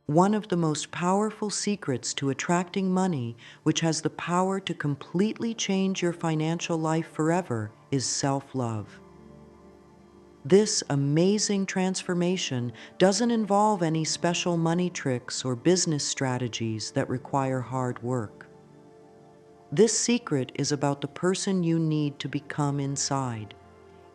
One of the most powerful secrets to attracting money, which has the power to completely change your financial life forever, is self-love. This amazing transformation doesn't involve any special money tricks or business strategies that require hard work. This secret is about the person you need to become inside.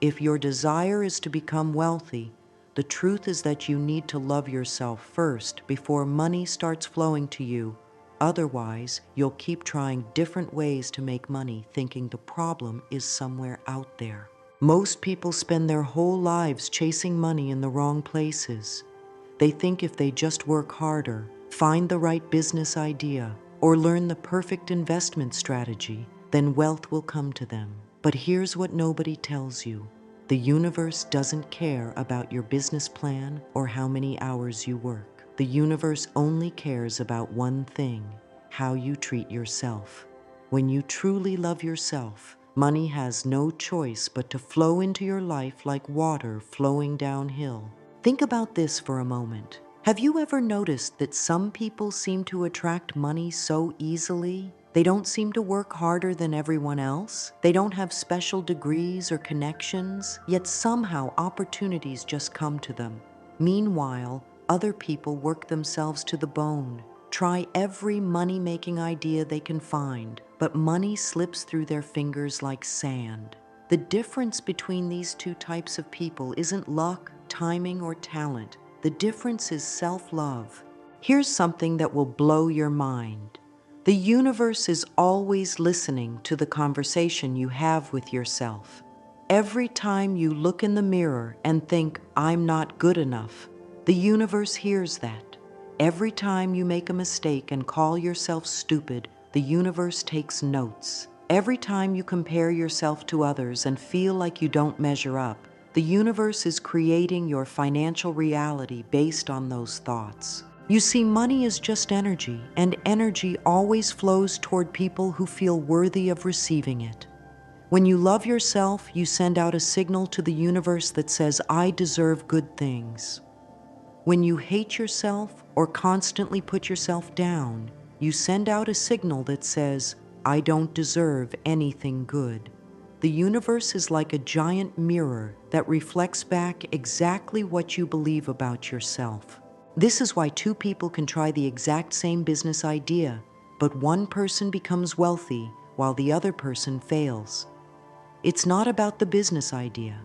If your desire is to become wealthy, the truth is that you need to love yourself first before money starts flowing to you. Otherwise, you'll keep trying different ways to make money, thinking the problem is somewhere out there. Most people spend their whole lives chasing money in the wrong places. They think if they just work harder, find the right business idea, or learn the perfect investment strategy, then wealth will come to them. But here's what nobody tells you. The universe doesn't care about your business plan or how many hours you work. The universe only cares about one thing: how you treat yourself. When you truly love yourself, money has no choice but to flow into your life like water flowing downhill. Think about this for a moment. Have you ever noticed that some people seem to attract money so easily? They don't seem to work harder than everyone else. They don't have special degrees or connections, yet somehow opportunities just come to them. Meanwhile, other people work themselves to the bone, try every money-making idea they can find, but money slips through their fingers like sand. The difference between these two types of people isn't luck, timing, or talent. The difference is self-love. Here's something that will blow your mind. The universe is always listening to the conversation you have with yourself. Every time you look in the mirror and think, "I'm not good enough," the universe hears that. Every time you make a mistake and call yourself stupid, the universe takes notes. Every time you compare yourself to others and feel like you don't measure up, the universe is creating your financial reality based on those thoughts. You see, money is just energy, and energy always flows toward people who feel worthy of receiving it. When you love yourself, you send out a signal to the universe that says, "I deserve good things." When you hate yourself or constantly put yourself down, you send out a signal that says, "I don't deserve anything good." The universe is like a giant mirror that reflects back exactly what you believe about yourself. This is why two people can try the exact same business idea, but one person becomes wealthy while the other person fails. It's not about the business idea.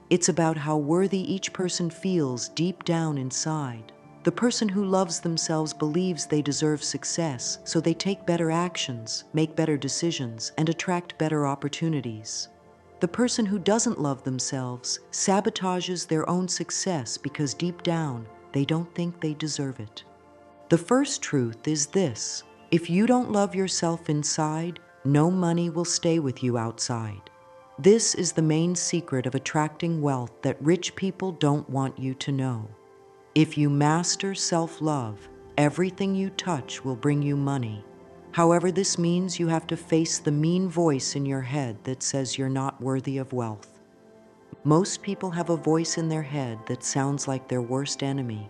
It's about how worthy each person feels deep down inside. The person who loves themselves believes they deserve success, so they take better actions, make better decisions, and attract better opportunities. The person who doesn't love themselves sabotages their own success because deep down, they don't think they deserve it. The first truth is this: if you don't love yourself inside, no money will stay with you outside. This is the main secret of attracting wealth that rich people don't want you to know. If you master self-love, everything you touch will bring you money. However, this means you have to face the mean voice in your head that says you're not worthy of wealth. Most people have a voice in their head that sounds like their worst enemy.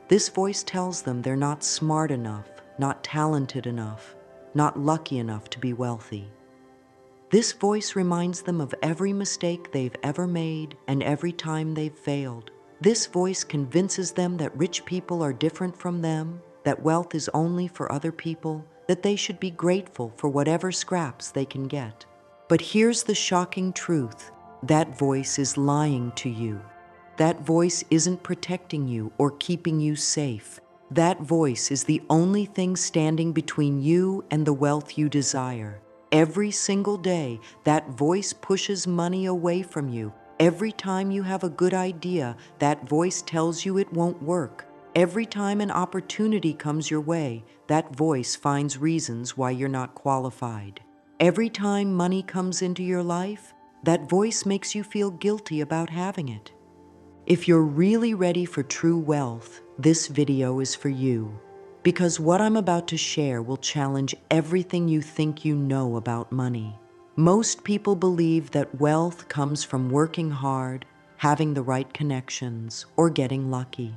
This voice tells them they're not smart enough, not talented enough, not lucky enough to be wealthy. This voice reminds them of every mistake they've ever made and every time they've failed. This voice convinces them that rich people are different from them, that wealth is only for other people, that they should be grateful for whatever scraps they can get. But here's the shocking truth: that voice is lying to you. That voice isn't protecting you or keeping you safe. That voice is the only thing standing between you and the wealth you desire. Every single day, that voice pushes money away from you. Every time you have a good idea, that voice tells you it won't work. Every time an opportunity comes your way, that voice finds reasons why you're not qualified. Every time money comes into your life, that voice makes you feel guilty about having it. If you're really ready for true wealth, this video is for you. Because what I'm about to share will challenge everything you think you know about money. Most people believe that wealth comes from working hard, having the right connections, or getting lucky.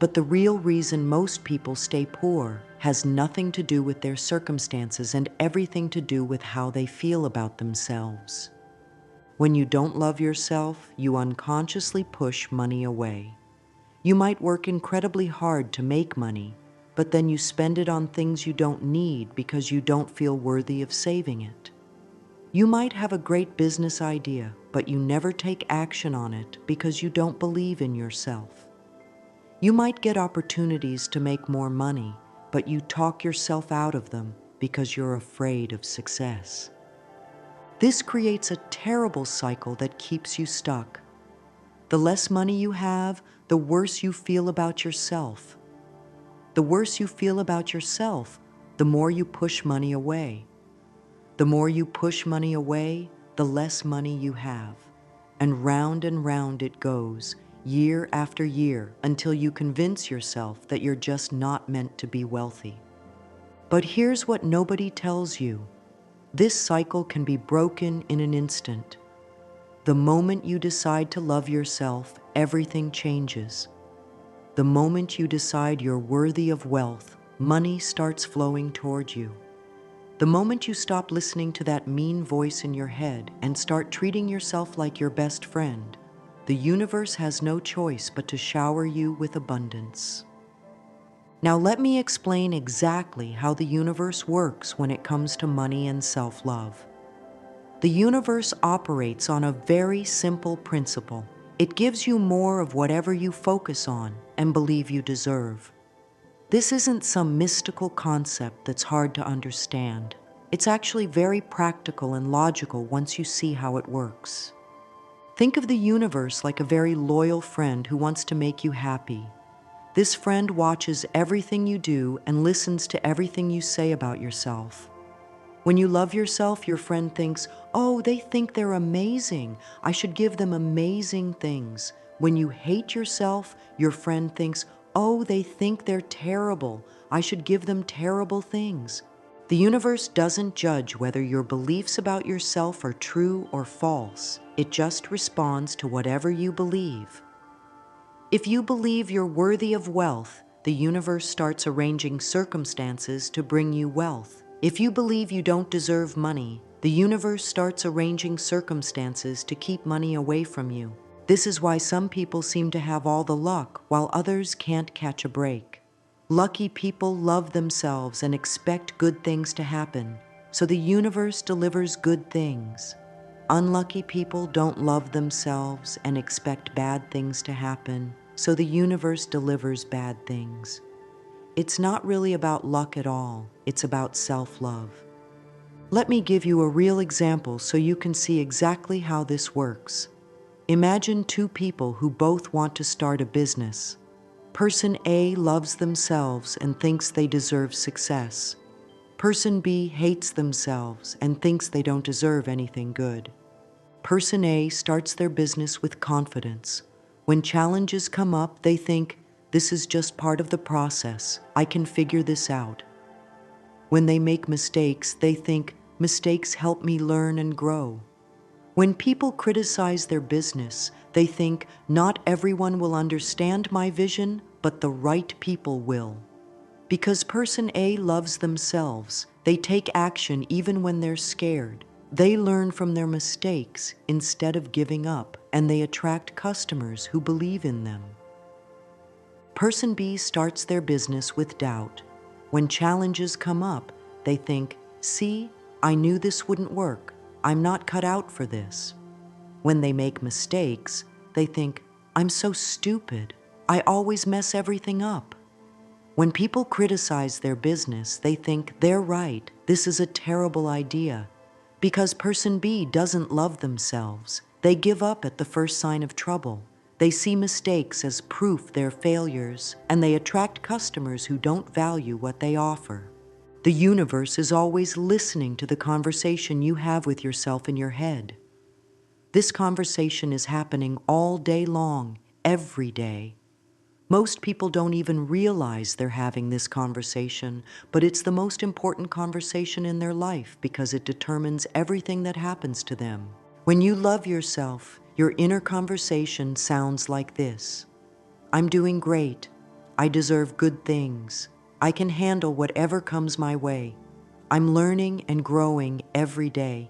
But the real reason most people stay poor has nothing to do with their circumstances and everything to do with how they feel about themselves. When you don't love yourself, you unconsciously push money away. You might work incredibly hard to make money, but then you spend it on things you don't need because you don't feel worthy of saving it. You might have a great business idea, but you never take action on it because you don't believe in yourself. You might get opportunities to make more money, but you talk yourself out of them because you're afraid of success. This creates a terrible cycle that keeps you stuck. The less money you have, the worse you feel about yourself. The worse you feel about yourself, the more you push money away. The more you push money away, the less money you have. And round it goes, year after year, until you convince yourself that you're just not meant to be wealthy. But here's what nobody tells you. This cycle can be broken in an instant. The moment you decide to love yourself, everything changes. The moment you decide you're worthy of wealth, money starts flowing toward you. The moment you stop listening to that mean voice in your head and start treating yourself like your best friend, the universe has no choice but to shower you with abundance. Now let me explain exactly how the universe works when it comes to money and self-love. The universe operates on a very simple principle. It gives you more of whatever you focus on and believe you deserve. This isn't some mystical concept that's hard to understand. It's actually very practical and logical once you see how it works. Think of the universe like a very loyal friend who wants to make you happy. This friend watches everything you do and listens to everything you say about yourself. When you love yourself, your friend thinks, "Oh, they think they're amazing. I should give them amazing things." When you hate yourself, your friend thinks, "Oh, they think they're terrible. I should give them terrible things." The universe doesn't judge whether your beliefs about yourself are true or false. It just responds to whatever you believe. If you believe you're worthy of wealth, the universe starts arranging circumstances to bring you wealth. If you believe you don't deserve money, the universe starts arranging circumstances to keep money away from you. This is why some people seem to have all the luck, while others can't catch a break. Lucky people love themselves and expect good things to happen, so the universe delivers good things. Unlucky people don't love themselves and expect bad things to happen, so the universe delivers bad things. It's not really about luck at all. It's about self-love. Let me give you a real example so you can see exactly how this works. Imagine two people who both want to start a business. Person A loves themselves and thinks they deserve success. Person B hates themselves and thinks they don't deserve anything good. Person A starts their business with confidence. When challenges come up, they think, "This is just part of the process. I can figure this out." When they make mistakes, they think, "Mistakes help me learn and grow." When people criticize their business, they think, "Not everyone will understand my vision, but the right people will." Because person A loves themselves, they take action even when they're scared. They learn from their mistakes instead of giving up, and they attract customers who believe in them. Person B starts their business with doubt. When challenges come up, they think, "See, I knew this wouldn't work. I'm not cut out for this." When they make mistakes, they think, "I'm so stupid. I always mess everything up." When people criticize their business, they think, "They're right. This is a terrible idea." Because person B doesn't love themselves, they give up at the first sign of trouble. They see mistakes as proof they're failures, and they attract customers who don't value what they offer. The universe is always listening to the conversation you have with yourself in your head. This conversation is happening all day long, every day. Most people don't even realize they're having this conversation, but it's the most important conversation in their life because it determines everything that happens to them. When you love yourself, your inner conversation sounds like this: "I'm doing great. I deserve good things. I can handle whatever comes my way. I'm learning and growing every day.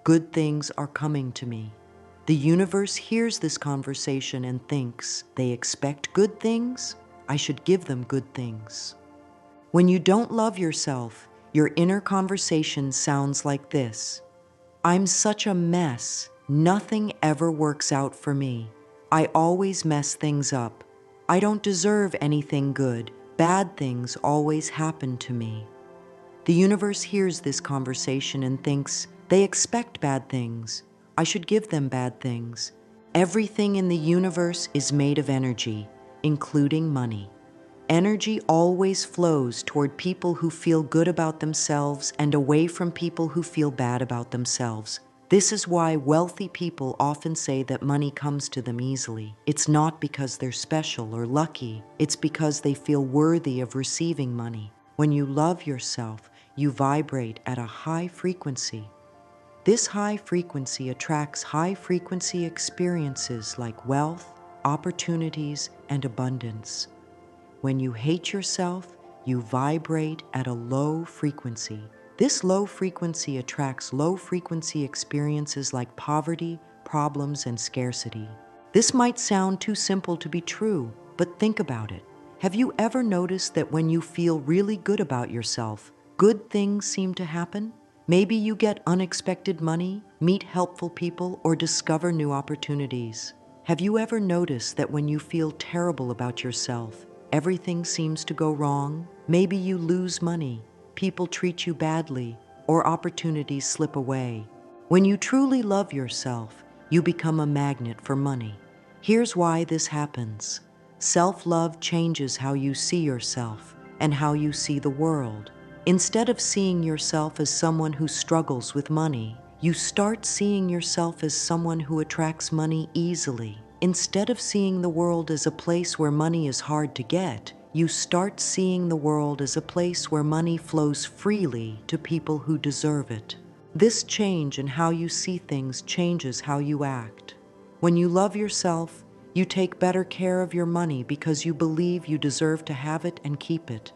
Good things are coming to me. The universe hears this conversation and thinks, they expect good things? I should give them good things. When you don't love yourself, your inner conversation sounds like this. I'm such a mess. Nothing ever works out for me. I always mess things up. I don't deserve anything good. Bad things always happen to me. The universe hears this conversation and thinks, they expect bad things. I should give them bad things. Everything in the universe is made of energy, including money. Energy always flows toward people who feel good about themselves and away from people who feel bad about themselves. This is why wealthy people often say that money comes to them easily. It's not because they're special or lucky. It's because they feel worthy of receiving money. When you love yourself, you vibrate at a high frequency. This high frequency attracts high-frequency experiences like wealth, opportunities, and abundance. When you hate yourself, you vibrate at a low frequency. This low frequency attracts low-frequency experiences like poverty, problems, and scarcity. This might sound too simple to be true, but think about it. Have you ever noticed that when you feel really good about yourself, good things seem to happen? Maybe you get unexpected money, meet helpful people, or discover new opportunities. Have you ever noticed that when you feel terrible about yourself, everything seems to go wrong? Maybe you lose money, people treat you badly, or opportunities slip away. When you truly love yourself, you become a magnet for money. Here's why this happens. Self-love changes how you see yourself and how you see the world. Instead of seeing yourself as someone who struggles with money, you start seeing yourself as someone who attracts money easily. Instead of seeing the world as a place where money is hard to get, you start seeing the world as a place where money flows freely to people who deserve it. This change in how you see things changes how you act. When you love yourself, you take better care of your money because you believe you deserve to have it and keep it.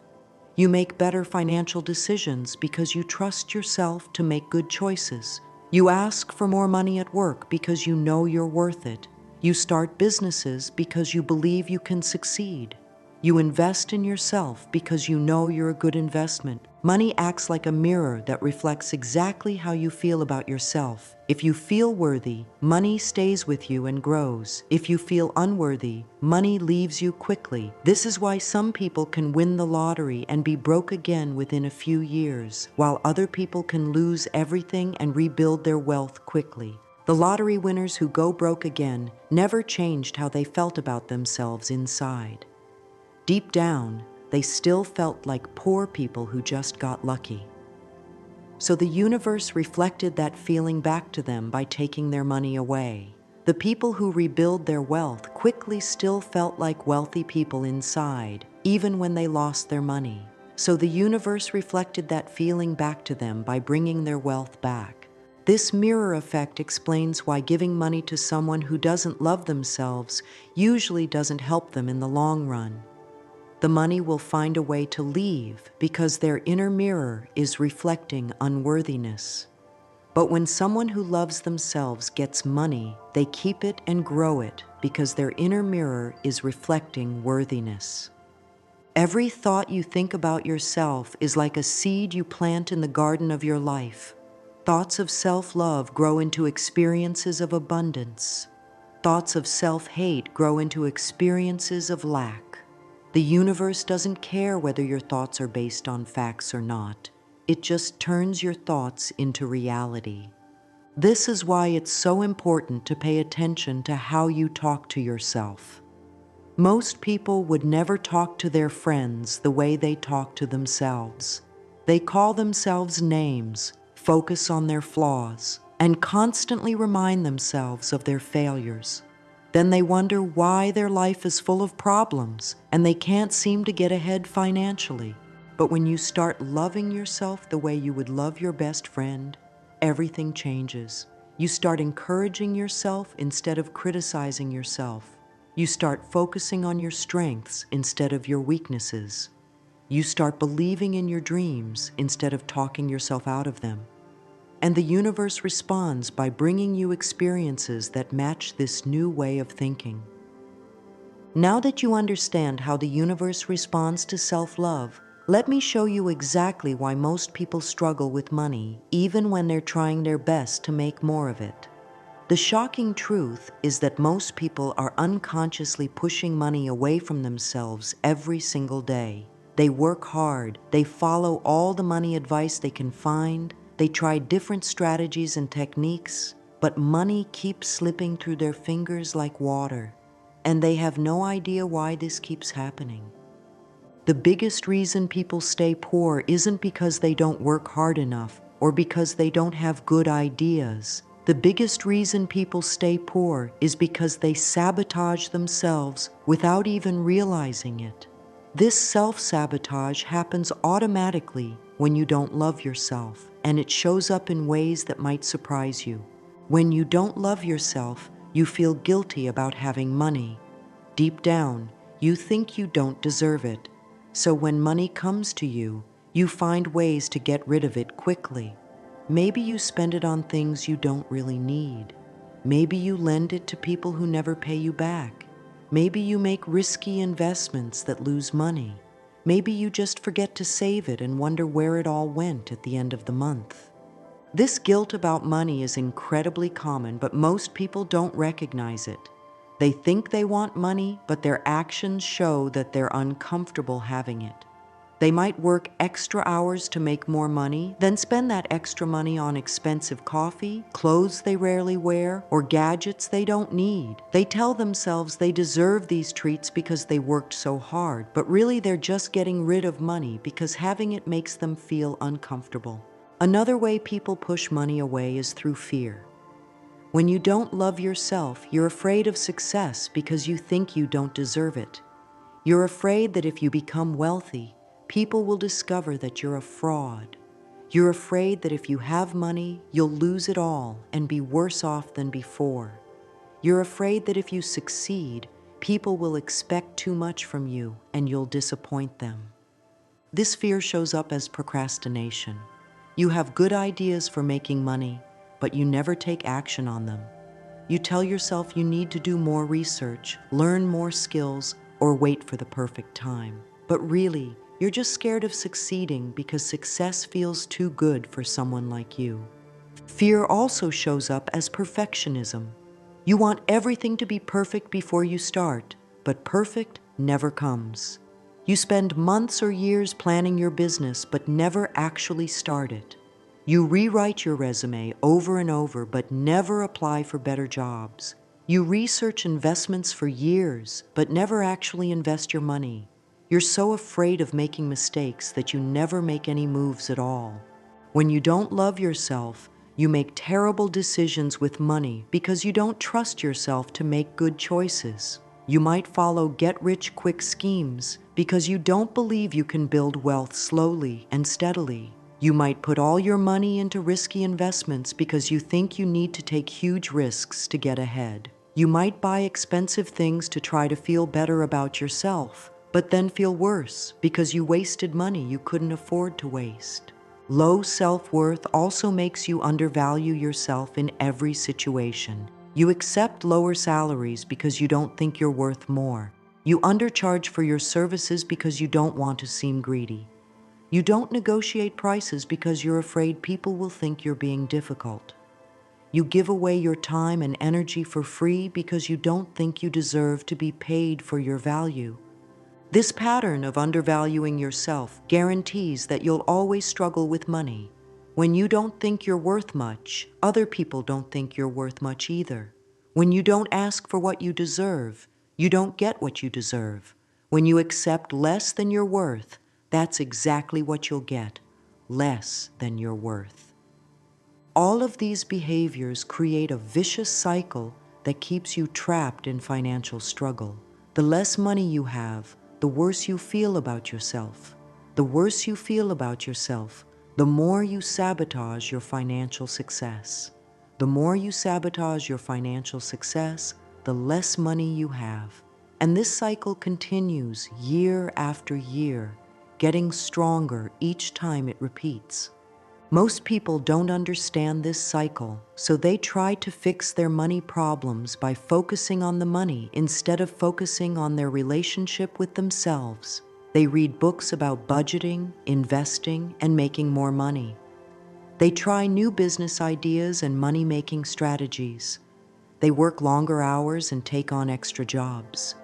You make better financial decisions because you trust yourself to make good choices. You ask for more money at work because you know you're worth it. You start businesses because you believe you can succeed. You invest in yourself because you know you're a good investment. Money acts like a mirror that reflects exactly how you feel about yourself. If you feel worthy, money stays with you and grows. If you feel unworthy, money leaves you quickly. This is why some people can win the lottery and be broke again within a few years, while other people can lose everything and rebuild their wealth quickly. The lottery winners who go broke again never changed how they felt about themselves inside. Deep down, they still felt like poor people who just got lucky. So the universe reflected that feeling back to them by taking their money away. The people who rebuild their wealth quickly still felt like wealthy people inside, even when they lost their money. So the universe reflected that feeling back to them by bringing their wealth back. This mirror effect explains why giving money to someone who doesn't love themselves usually doesn't help them in the long run. The money will find a way to leave because their inner mirror is reflecting unworthiness. But when someone who loves themselves gets money, they keep it and grow it because their inner mirror is reflecting worthiness. Every thought you think about yourself is like a seed you plant in the garden of your life. Thoughts of self-love grow into experiences of abundance. Thoughts of self-hate grow into experiences of lack. The universe doesn't care whether your thoughts are based on facts or not. It just turns your thoughts into reality. This is why it's so important to pay attention to how you talk to yourself. Most people would never talk to their friends the way they talk to themselves. They call themselves names, focus on their flaws, and constantly remind themselves of their failures. Then they wonder why their life is full of problems and they can't seem to get ahead financially. But when you start loving yourself the way you would love your best friend, everything changes. You start encouraging yourself instead of criticizing yourself. You start focusing on your strengths instead of your weaknesses. You start believing in your dreams instead of talking yourself out of them. And the universe responds by bringing you experiences that match this new way of thinking. Now that you understand how the universe responds to self-love, let me show you exactly why most people struggle with money, even when they're trying their best to make more of it. The shocking truth is that most people are unconsciously pushing money away from themselves every single day. They work hard, they follow all the money advice they can find, they try different strategies and techniques, but money keeps slipping through their fingers like water. And they have no idea why this keeps happening. The biggest reason people stay poor isn't because they don't work hard enough or because they don't have good ideas. The biggest reason people stay poor is because they sabotage themselves without even realizing it. This self-sabotage happens automatically when you don't love yourself, and it shows up in ways that might surprise you. When you don't love yourself, you feel guilty about having money. Deep down, you think you don't deserve it. So when money comes to you, you find ways to get rid of it quickly. Maybe you spend it on things you don't really need. Maybe you lend it to people who never pay you back. Maybe you make risky investments that lose money. Maybe you just forget to save it and wonder where it all went at the end of the month. This guilt about money is incredibly common, but most people don't recognize it. They think they want money, but their actions show that they're uncomfortable having it. They might work extra hours to make more money, then spend that extra money on expensive coffee, clothes they rarely wear, or gadgets they don't need. They tell themselves they deserve these treats because they worked so hard, but really they're just getting rid of money because having it makes them feel uncomfortable. Another way people push money away is through fear. When you don't love yourself, you're afraid of success because you think you don't deserve it. You're afraid that if you become wealthy, people will discover that you're a fraud. You're afraid that if you have money, you'll lose it all and be worse off than before. You're afraid that if you succeed, people will expect too much from you and you'll disappoint them. This fear shows up as procrastination. You have good ideas for making money, but you never take action on them. You tell yourself you need to do more research, learn more skills, or wait for the perfect time. But really, you're just scared of succeeding because success feels too good for someone like you. Fear also shows up as perfectionism. You want everything to be perfect before you start, but perfect never comes. You spend months or years planning your business, but never actually start it. You rewrite your resume over and over, but never apply for better jobs. You research investments for years, but never actually invest your money. You're so afraid of making mistakes that you never make any moves at all. When you don't love yourself, you make terrible decisions with money because you don't trust yourself to make good choices. You might follow get-rich-quick schemes because you don't believe you can build wealth slowly and steadily. You might put all your money into risky investments because you think you need to take huge risks to get ahead. You might buy expensive things to try to feel better about yourself, but then feel worse because you wasted money you couldn't afford to waste. Low self-worth also makes you undervalue yourself in every situation. You accept lower salaries because you don't think you're worth more. You undercharge for your services because you don't want to seem greedy. You don't negotiate prices because you're afraid people will think you're being difficult. You give away your time and energy for free because you don't think you deserve to be paid for your value. This pattern of undervaluing yourself guarantees that you'll always struggle with money. When you don't think you're worth much, other people don't think you're worth much either. When you don't ask for what you deserve, you don't get what you deserve. When you accept less than you're worth, that's exactly what you'll get, less than you're worth. All of these behaviors create a vicious cycle that keeps you trapped in financial struggle. The less money you have, the worse you feel about yourself. The worse you feel about yourself, the more you sabotage your financial success. The more you sabotage your financial success, the less money you have. And this cycle continues year after year, getting stronger each time it repeats. Most people don't understand this cycle, so they try to fix their money problems by focusing on the money instead of focusing on their relationship with themselves. They read books about budgeting, investing, and making more money. They try new business ideas and money-making strategies. They work longer hours and take on extra jobs.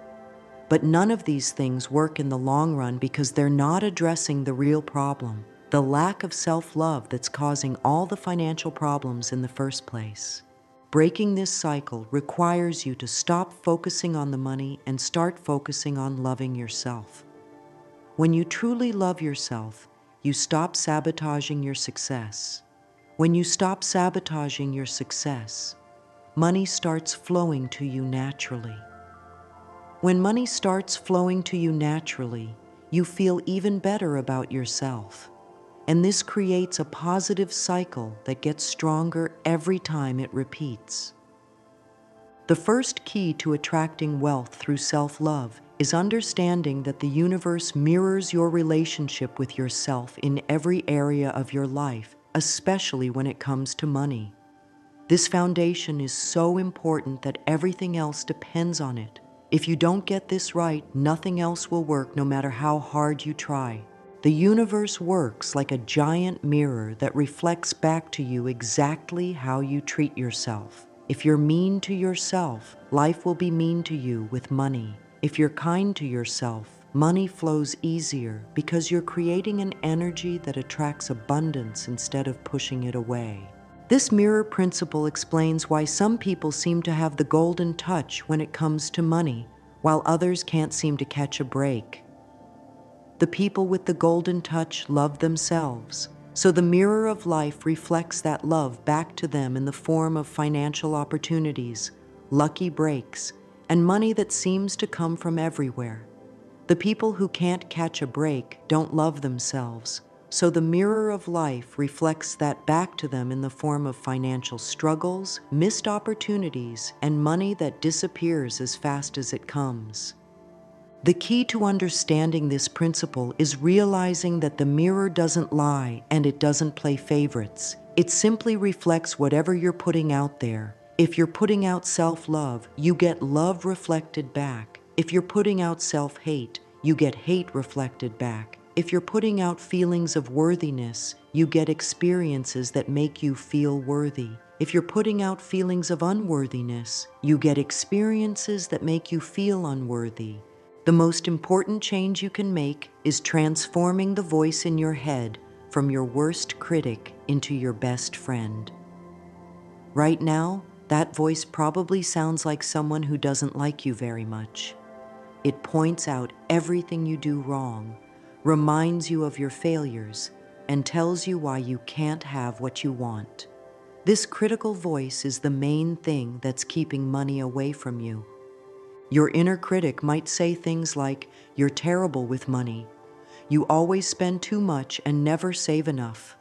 But none of these things work in the long run because they're not addressing the real problem, the lack of self-love that's causing all the financial problems in the first place. Breaking this cycle requires you to stop focusing on the money and start focusing on loving yourself. When you truly love yourself, you stop sabotaging your success. When you stop sabotaging your success, money starts flowing to you naturally. When money starts flowing to you naturally, you feel even better about yourself. And this creates a positive cycle that gets stronger every time it repeats. The first key to attracting wealth through self-love is understanding that the universe mirrors your relationship with yourself in every area of your life, especially when it comes to money. This foundation is so important that everything else depends on it. If you don't get this right, nothing else will work no matter how hard you try. The universe works like a giant mirror that reflects back to you exactly how you treat yourself. If you're mean to yourself, life will be mean to you with money. If you're kind to yourself, money flows easier because you're creating an energy that attracts abundance instead of pushing it away. This mirror principle explains why some people seem to have the golden touch when it comes to money, while others can't seem to catch a break. The people with the golden touch love themselves, so the mirror of life reflects that love back to them in the form of financial opportunities, lucky breaks, and money that seems to come from everywhere. The people who can't catch a break don't love themselves, so the mirror of life reflects that back to them in the form of financial struggles, missed opportunities, and money that disappears as fast as it comes. The key to understanding this principle is realizing that the mirror doesn't lie and it doesn't play favorites. It simply reflects whatever you're putting out there. If you're putting out self-love, you get love reflected back. If you're putting out self-hate, you get hate reflected back. If you're putting out feelings of worthiness, you get experiences that make you feel worthy. If you're putting out feelings of unworthiness, you get experiences that make you feel unworthy. The most important change you can make is transforming the voice in your head from your worst critic into your best friend. Right now, that voice probably sounds like someone who doesn't like you very much. It points out everything you do wrong, reminds you of your failures, and tells you why you can't have what you want. This critical voice is the main thing that's keeping money away from you. Your inner critic might say things like, "You're terrible with money. You always spend too much and never save enough.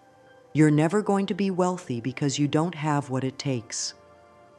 You're never going to be wealthy because you don't have what it takes.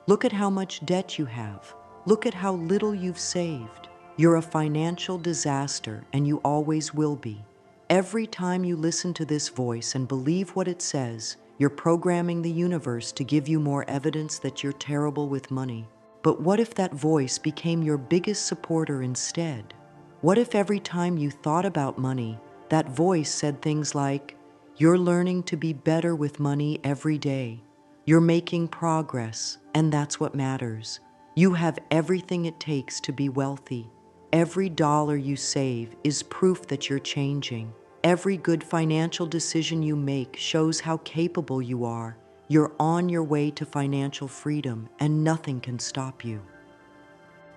Look at how much debt you have. Look at how little you've saved. You're a financial disaster and you always will be." Every time you listen to this voice and believe what it says, you're programming the universe to give you more evidence that you're terrible with money. But what if that voice became your biggest supporter instead? What if every time you thought about money, that voice said things like, "You're learning to be better with money every day. You're making progress, and that's what matters. You have everything it takes to be wealthy. Every dollar you save is proof that you're changing. Every good financial decision you make shows how capable you are. You're on your way to financial freedom, and nothing can stop you."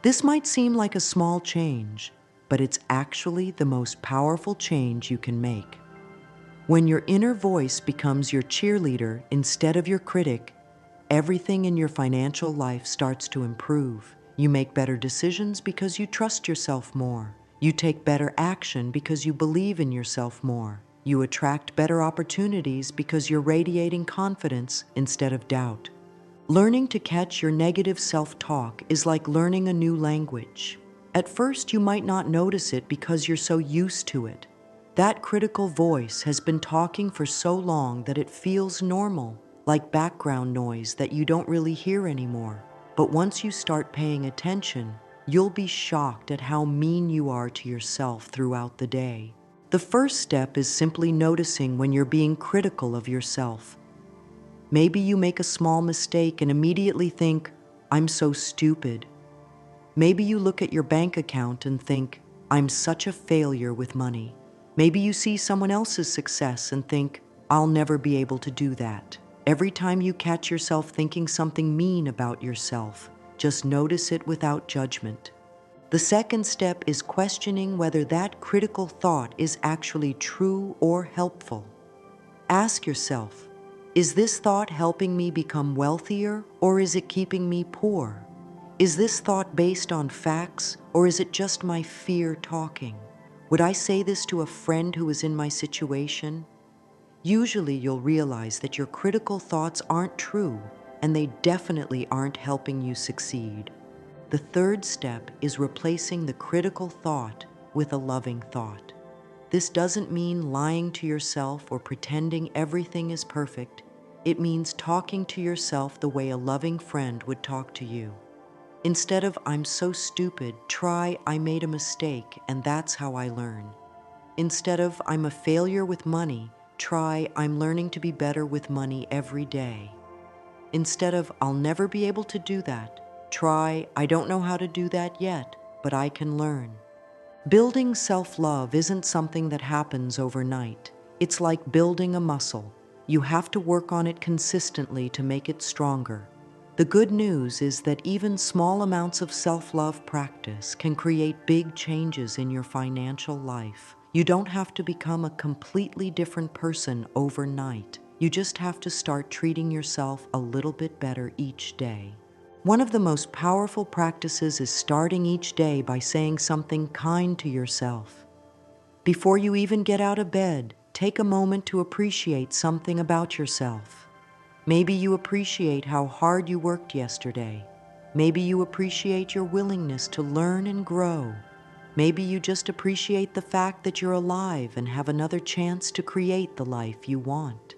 This might seem like a small change, but it's actually the most powerful change you can make. When your inner voice becomes your cheerleader instead of your critic, everything in your financial life starts to improve. You make better decisions because you trust yourself more. You take better action because you believe in yourself more. You attract better opportunities because you're radiating confidence instead of doubt. Learning to catch your negative self-talk is like learning a new language. At first, you might not notice it because you're so used to it. That critical voice has been talking for so long that it feels normal, like background noise that you don't really hear anymore. But once you start paying attention, you'll be shocked at how mean you are to yourself throughout the day. The first step is simply noticing when you're being critical of yourself. Maybe you make a small mistake and immediately think, "I'm so stupid." Maybe you look at your bank account and think, "I'm such a failure with money." Maybe you see someone else's success and think, "I'll never be able to do that." Every time you catch yourself thinking something mean about yourself, just notice it without judgment. The second step is questioning whether that critical thought is actually true or helpful. Ask yourself, is this thought helping me become wealthier, or is it keeping me poor? Is this thought based on facts, or is it just my fear talking? Would I say this to a friend who is in my situation? Usually you'll realize that your critical thoughts aren't true, and they definitely aren't helping you succeed. The third step is replacing the critical thought with a loving thought. This doesn't mean lying to yourself or pretending everything is perfect. It means talking to yourself the way a loving friend would talk to you. Instead of "I'm so stupid," try "I made a mistake and that's how I learn." Instead of "I'm a failure with money," try "I'm learning to be better with money every day." Instead of "I'll never be able to do that," try "I don't know how to do that yet, but I can learn." Building self-love isn't something that happens overnight. It's like building a muscle. You have to work on it consistently to make it stronger. The good news is that even small amounts of self-love practice can create big changes in your financial life. You don't have to become a completely different person overnight. You just have to start treating yourself a little bit better each day. One of the most powerful practices is starting each day by saying something kind to yourself. Before you even get out of bed, take a moment to appreciate something about yourself. Maybe you appreciate how hard you worked yesterday. Maybe you appreciate your willingness to learn and grow. Maybe you just appreciate the fact that you're alive and have another chance to create the life you want.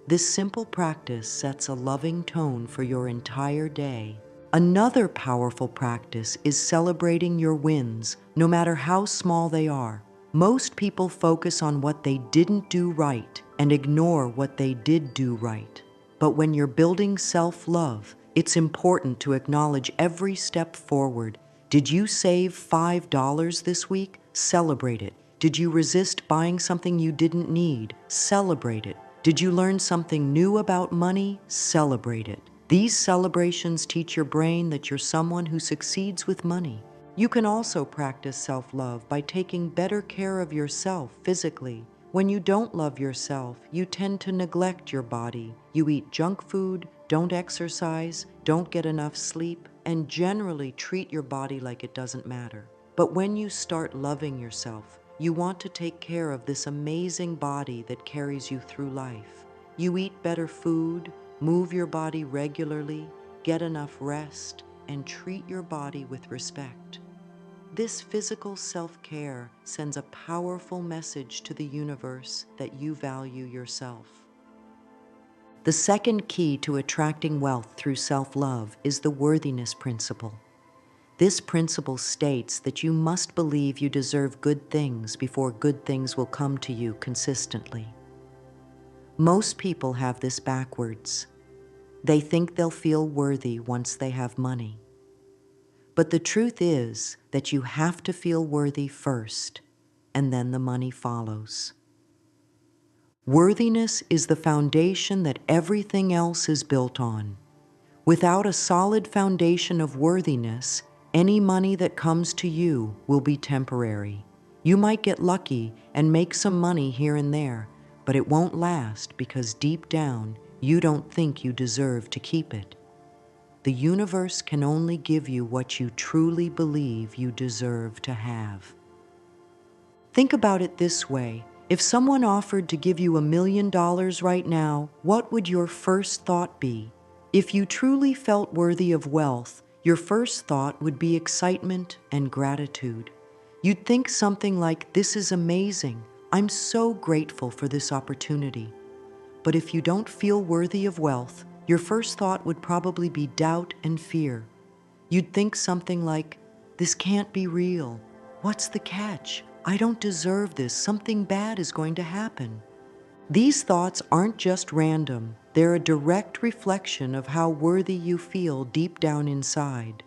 This simple practice sets a loving tone for your entire day. Another powerful practice is celebrating your wins, no matter how small they are. Most people focus on what they didn't do right and ignore what they did do right. But when you're building self-love, it's important to acknowledge every step forward. Did you save $5 this week? Celebrate it. Did you resist buying something you didn't need? Celebrate it. Did you learn something new about money? Celebrate it. These celebrations teach your brain that you're someone who succeeds with money. You can also practice self-love by taking better care of yourself physically. When you don't love yourself, you tend to neglect your body. You eat junk food, don't exercise, don't get enough sleep, and generally treat your body like it doesn't matter. But when you start loving yourself, you want to take care of this amazing body that carries you through life. You eat better food, move your body regularly, get enough rest, and treat your body with respect. This physical self-care sends a powerful message to the universe that you value yourself. The second key to attracting wealth through self-love is the worthiness principle. This principle states that you must believe you deserve good things before good things will come to you consistently. Most people have this backwards. They think they'll feel worthy once they have money. But the truth is that you have to feel worthy first, and then the money follows. Worthiness is the foundation that everything else is built on. Without a solid foundation of worthiness, any money that comes to you will be temporary. You might get lucky and make some money here and there, but it won't last because deep down, you don't think you deserve to keep it. The universe can only give you what you truly believe you deserve to have. Think about it this way. If someone offered to give you $1 million right now, what would your first thought be? If you truly felt worthy of wealth, your first thought would be excitement and gratitude. You'd think something like, "This is amazing. I'm so grateful for this opportunity." But if you don't feel worthy of wealth, your first thought would probably be doubt and fear. You'd think something like, "This can't be real. What's the catch? I don't deserve this. Something bad is going to happen." These thoughts aren't just random, they're a direct reflection of how worthy you feel deep down inside.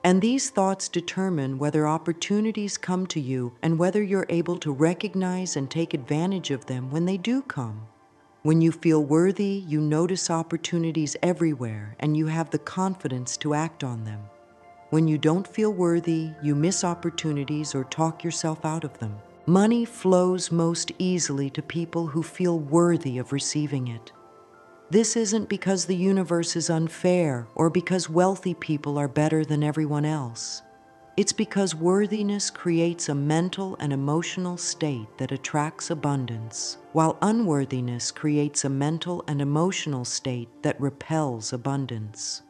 And these thoughts determine whether opportunities come to you and whether you're able to recognize and take advantage of them when they do come. When you feel worthy, you notice opportunities everywhere and you have the confidence to act on them. When you don't feel worthy, you miss opportunities or talk yourself out of them. Money flows most easily to people who feel worthy of receiving it. This isn't because the universe is unfair or because wealthy people are better than everyone else. It's because worthiness creates a mental and emotional state that attracts abundance, while unworthiness creates a mental and emotional state that repels abundance.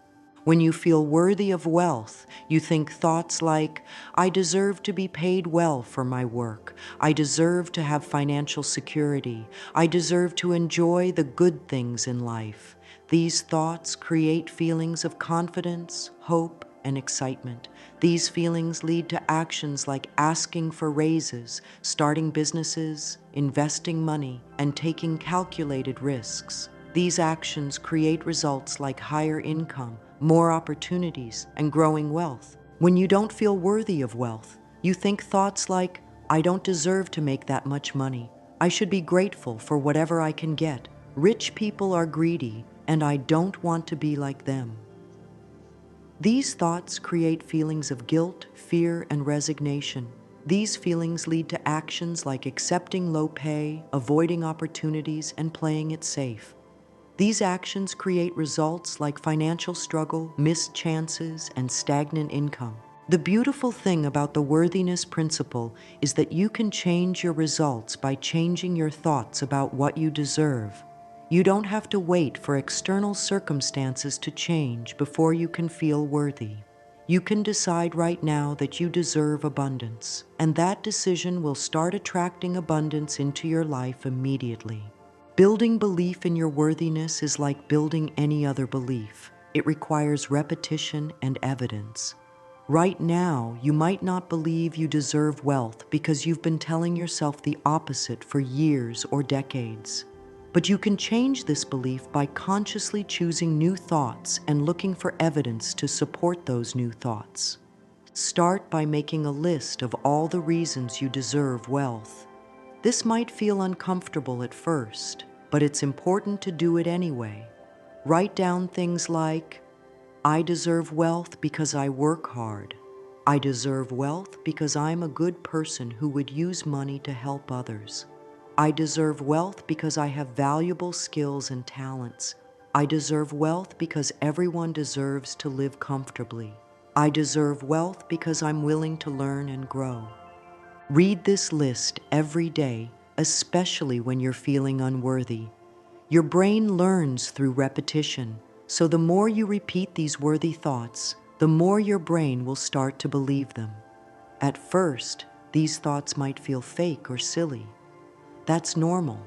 When you feel worthy of wealth, you think thoughts like, "I deserve to be paid well for my work. I deserve to have financial security. I deserve to enjoy the good things in life." These thoughts create feelings of confidence, hope, and excitement. These feelings lead to actions like asking for raises, starting businesses, investing money, and taking calculated risks. These actions create results like higher income, more opportunities, and growing wealth. When you don't feel worthy of wealth, you think thoughts like, "I don't deserve to make that much money. I should be grateful for whatever I can get. Rich people are greedy, and I don't want to be like them." These thoughts create feelings of guilt, fear, and resignation. These feelings lead to actions like accepting low pay, avoiding opportunities, and playing it safe. These actions create results like financial struggle, missed chances, and stagnant income. The beautiful thing about the worthiness principle is that you can change your results by changing your thoughts about what you deserve. You don't have to wait for external circumstances to change before you can feel worthy. You can decide right now that you deserve abundance, and that decision will start attracting abundance into your life immediately. Building belief in your worthiness is like building any other belief. It requires repetition and evidence. Right now, you might not believe you deserve wealth because you've been telling yourself the opposite for years or decades. But you can change this belief by consciously choosing new thoughts and looking for evidence to support those new thoughts. Start by making a list of all the reasons you deserve wealth. This might feel uncomfortable at first, but it's important to do it anyway. Write down things like, "I deserve wealth because I work hard. I deserve wealth because I'm a good person who would use money to help others. I deserve wealth because I have valuable skills and talents. I deserve wealth because everyone deserves to live comfortably. I deserve wealth because I'm willing to learn and grow." Read this list every day, especially when you're feeling unworthy. Your brain learns through repetition, so the more you repeat these worthy thoughts, the more your brain will start to believe them. At first, these thoughts might feel fake or silly. That's normal.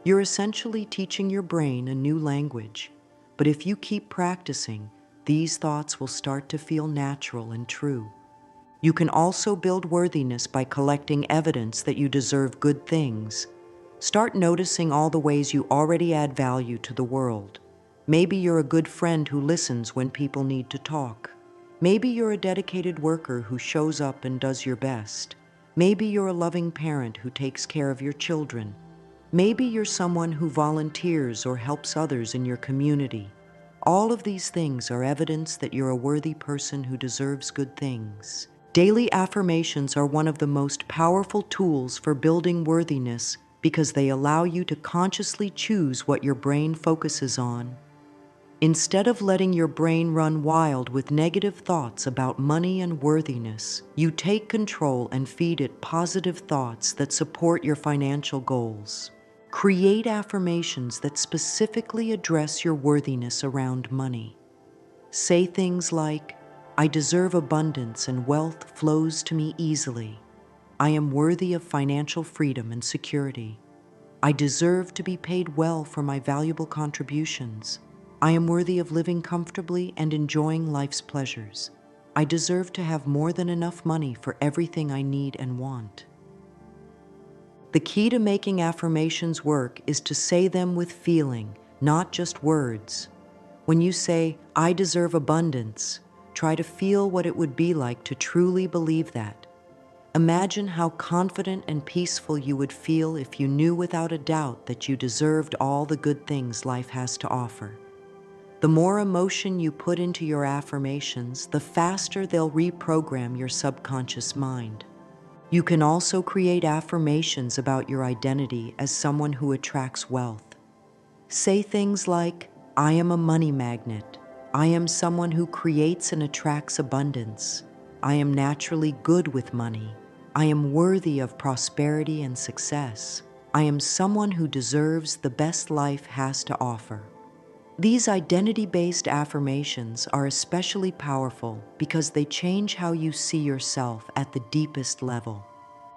You're essentially teaching your brain a new language, but if you keep practicing, these thoughts will start to feel natural and true. You can also build worthiness by collecting evidence that you deserve good things. Start noticing all the ways you already add value to the world. Maybe you're a good friend who listens when people need to talk. Maybe you're a dedicated worker who shows up and does your best. Maybe you're a loving parent who takes care of your children. Maybe you're someone who volunteers or helps others in your community. All of these things are evidence that you're a worthy person who deserves good things. Daily affirmations are one of the most powerful tools for building worthiness because they allow you to consciously choose what your brain focuses on. Instead of letting your brain run wild with negative thoughts about money and worthiness, you take control and feed it positive thoughts that support your financial goals. Create affirmations that specifically address your worthiness around money. Say things like, I deserve abundance and wealth flows to me easily. I am worthy of financial freedom and security. I deserve to be paid well for my valuable contributions. I am worthy of living comfortably and enjoying life's pleasures. I deserve to have more than enough money for everything I need and want. The key to making affirmations work is to say them with feeling, not just words. When you say, I deserve abundance, try to feel what it would be like to truly believe that. Imagine how confident and peaceful you would feel if you knew without a doubt that you deserved all the good things life has to offer. The more emotion you put into your affirmations, the faster they'll reprogram your subconscious mind. You can also create affirmations about your identity as someone who attracts wealth. Say things like, I am a money magnet. I am someone who creates and attracts abundance. I am naturally good with money. I am worthy of prosperity and success. I am someone who deserves the best life has to offer. These identity-based affirmations are especially powerful because they change how you see yourself at the deepest level.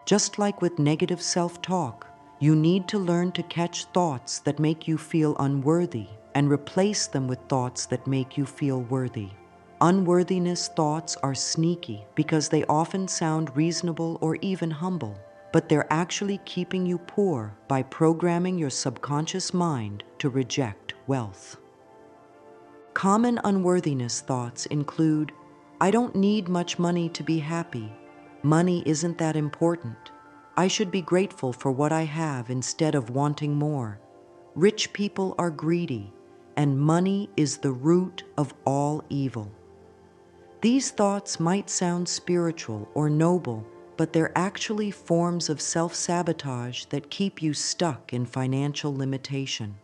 Just like with negative self-talk, you need to learn to catch thoughts that make you feel unworthy and replace them with thoughts that make you feel worthy. Unworthiness thoughts are sneaky because they often sound reasonable or even humble, but they're actually keeping you poor by programming your subconscious mind to reject wealth. Common unworthiness thoughts include, I don't need much money to be happy. Money isn't that important. I should be grateful for what I have instead of wanting more. Rich people are greedy, and money is the root of all evil. These thoughts might sound spiritual or noble, but they're actually forms of self-sabotage that keep you stuck in financial limitation.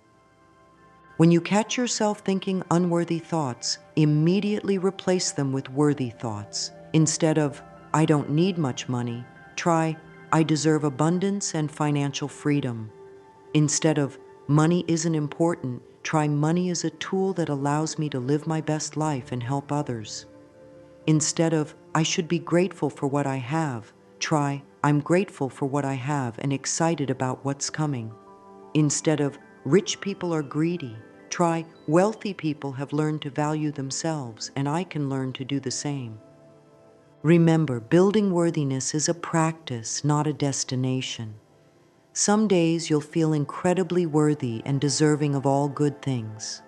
When you catch yourself thinking unworthy thoughts, immediately replace them with worthy thoughts. Instead of, I don't need much money, try, I deserve abundance and financial freedom. Instead of, money isn't important, try, money is a tool that allows me to live my best life and help others. Instead of, I should be grateful for what I have, try, I'm grateful for what I have and excited about what's coming. Instead of, rich people are greedy, try, wealthy people have learned to value themselves and I can learn to do the same. Remember, building worthiness is a practice, not a destination. Some days you'll feel incredibly worthy and deserving of all good things.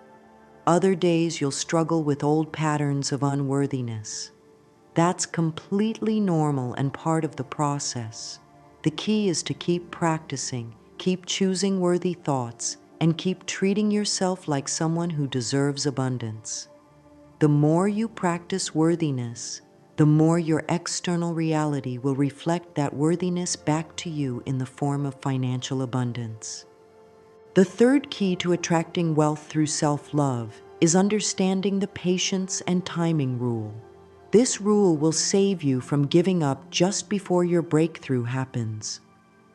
Other days you'll struggle with old patterns of unworthiness. That's completely normal and part of the process. The key is to keep practicing, keep choosing worthy thoughts, and keep treating yourself like someone who deserves abundance. The more you practice worthiness, the more your external reality will reflect that worthiness back to you in the form of financial abundance. The third key to attracting wealth through self-love is understanding the patience and timing rule. This rule will save you from giving up just before your breakthrough happens.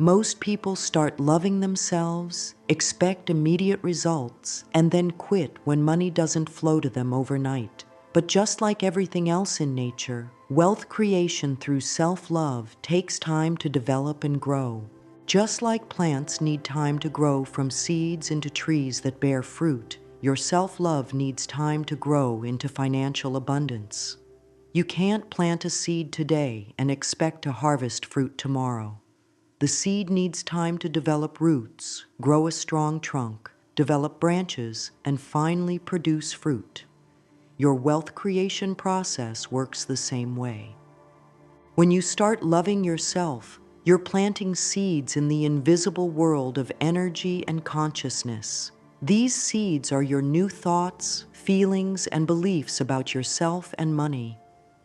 Most people start loving themselves, expect immediate results, and then quit when money doesn't flow to them overnight. But just like everything else in nature, wealth creation through self-love takes time to develop and grow. Just like plants need time to grow from seeds into trees that bear fruit, your self-love needs time to grow into financial abundance. You can't plant a seed today and expect to harvest fruit tomorrow. The seed needs time to develop roots, grow a strong trunk, develop branches, and finally produce fruit. Your wealth creation process works the same way. When you start loving yourself, you're planting seeds in the invisible world of energy and consciousness. These seeds are your new thoughts, feelings, and beliefs about yourself and money.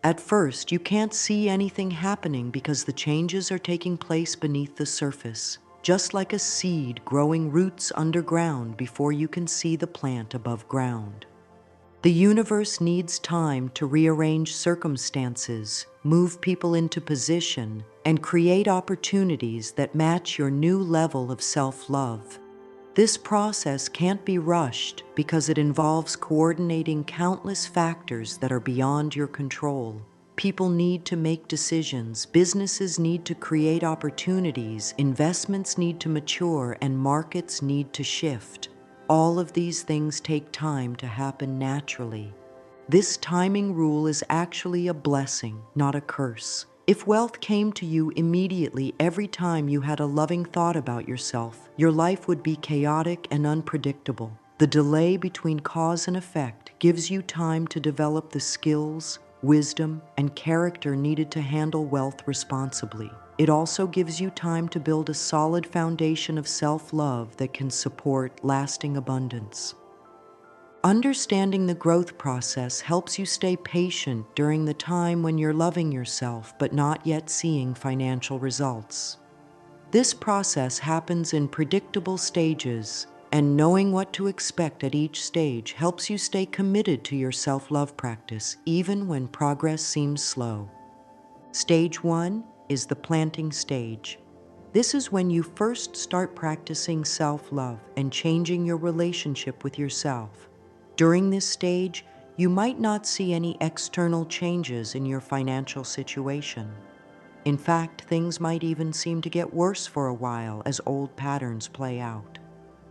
At first, you can't see anything happening because the changes are taking place beneath the surface, just like a seed growing roots underground before you can see the plant above ground. The universe needs time to rearrange circumstances, move people into position, and create opportunities that match your new level of self-love. This process can't be rushed because it involves coordinating countless factors that are beyond your control. People need to make decisions, businesses need to create opportunities, investments need to mature, and markets need to shift. All of these things take time to happen naturally. This timing rule is actually a blessing, not a curse. If wealth came to you immediately every time you had a loving thought about yourself, your life would be chaotic and unpredictable. The delay between cause and effect gives you time to develop the skills, wisdom, and character needed to handle wealth responsibly. It also gives you time to build a solid foundation of self-love that can support lasting abundance. Understanding the growth process helps you stay patient during the time when you're loving yourself but not yet seeing financial results. This process happens in predictable stages, and knowing what to expect at each stage helps you stay committed to your self-love practice even when progress seems slow. Stage 1 is the planting stage. This is when you first start practicing self-love and changing your relationship with yourself. During this stage, you might not see any external changes in your financial situation. In fact, things might even seem to get worse for a while as old patterns play out.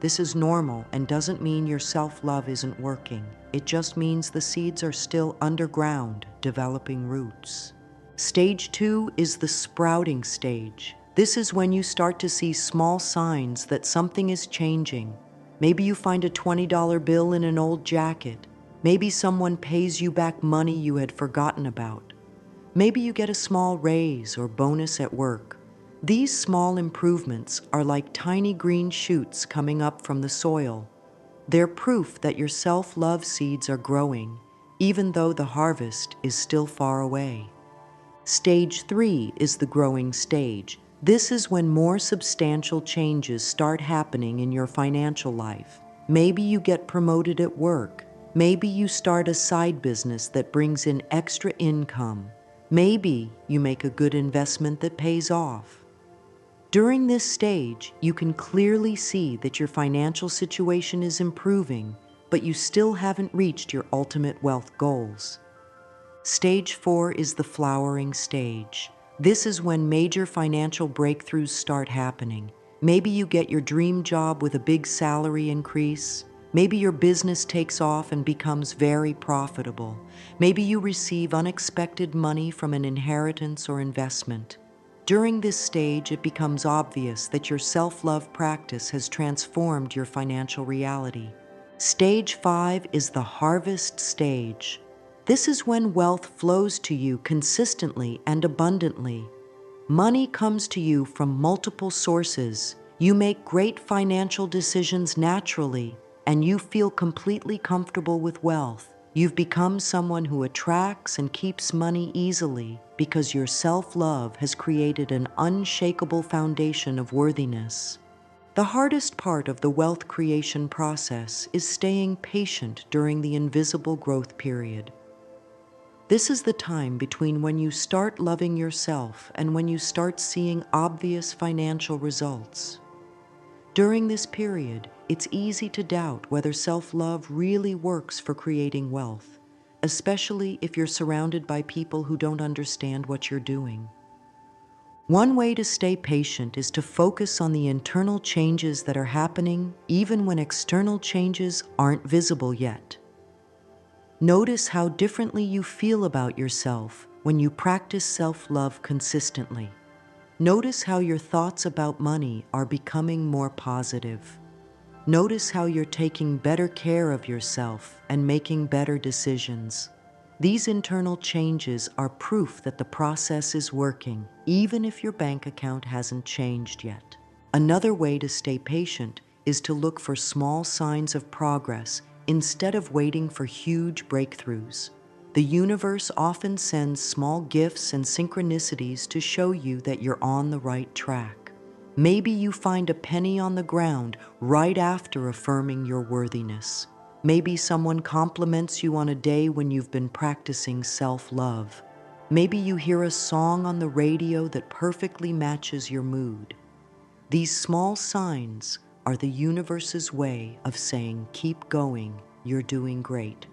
This is normal and doesn't mean your self-love isn't working. It just means the seeds are still underground, developing roots. Stage 2 is the sprouting stage. This is when you start to see small signs that something is changing. Maybe you find a $20 bill in an old jacket. Maybe someone pays you back money you had forgotten about. Maybe you get a small raise or bonus at work. These small improvements are like tiny green shoots coming up from the soil. They're proof that your self-love seeds are growing, even though the harvest is still far away. Stage 3 is the growing stage. This is when more substantial changes start happening in your financial life. Maybe you get promoted at work. Maybe you start a side business that brings in extra income. Maybe you make a good investment that pays off. During this stage, you can clearly see that your financial situation is improving, but you still haven't reached your ultimate wealth goals. Stage 4 is the flowering stage. This is when major financial breakthroughs start happening. Maybe you get your dream job with a big salary increase. Maybe your business takes off and becomes very profitable. Maybe you receive unexpected money from an inheritance or investment. During this stage, it becomes obvious that your self-love practice has transformed your financial reality. Stage 5 is the harvest stage. This is when wealth flows to you consistently and abundantly. Money comes to you from multiple sources. You make great financial decisions naturally, and you feel completely comfortable with wealth. You've become someone who attracts and keeps money easily because your self-love has created an unshakable foundation of worthiness. The hardest part of the wealth creation process is staying patient during the invisible growth period. This is the time between when you start loving yourself and when you start seeing obvious financial results. During this period, it's easy to doubt whether self-love really works for creating wealth, especially if you're surrounded by people who don't understand what you're doing. One way to stay patient is to focus on the internal changes that are happening even when external changes aren't visible yet. Notice how differently you feel about yourself when you practice self-love consistently. Notice how your thoughts about money are becoming more positive. Notice how you're taking better care of yourself and making better decisions. These internal changes are proof that the process is working, even if your bank account hasn't changed yet. Another way to stay patient is to look for small signs of progress instead of waiting for huge breakthroughs. The universe often sends small gifts and synchronicities to show you that you're on the right track. Maybe you find a penny on the ground right after affirming your worthiness. Maybe someone compliments you on a day when you've been practicing self-love. Maybe you hear a song on the radio that perfectly matches your mood. These small signs, are the universe's way of saying, keep going, you're doing great.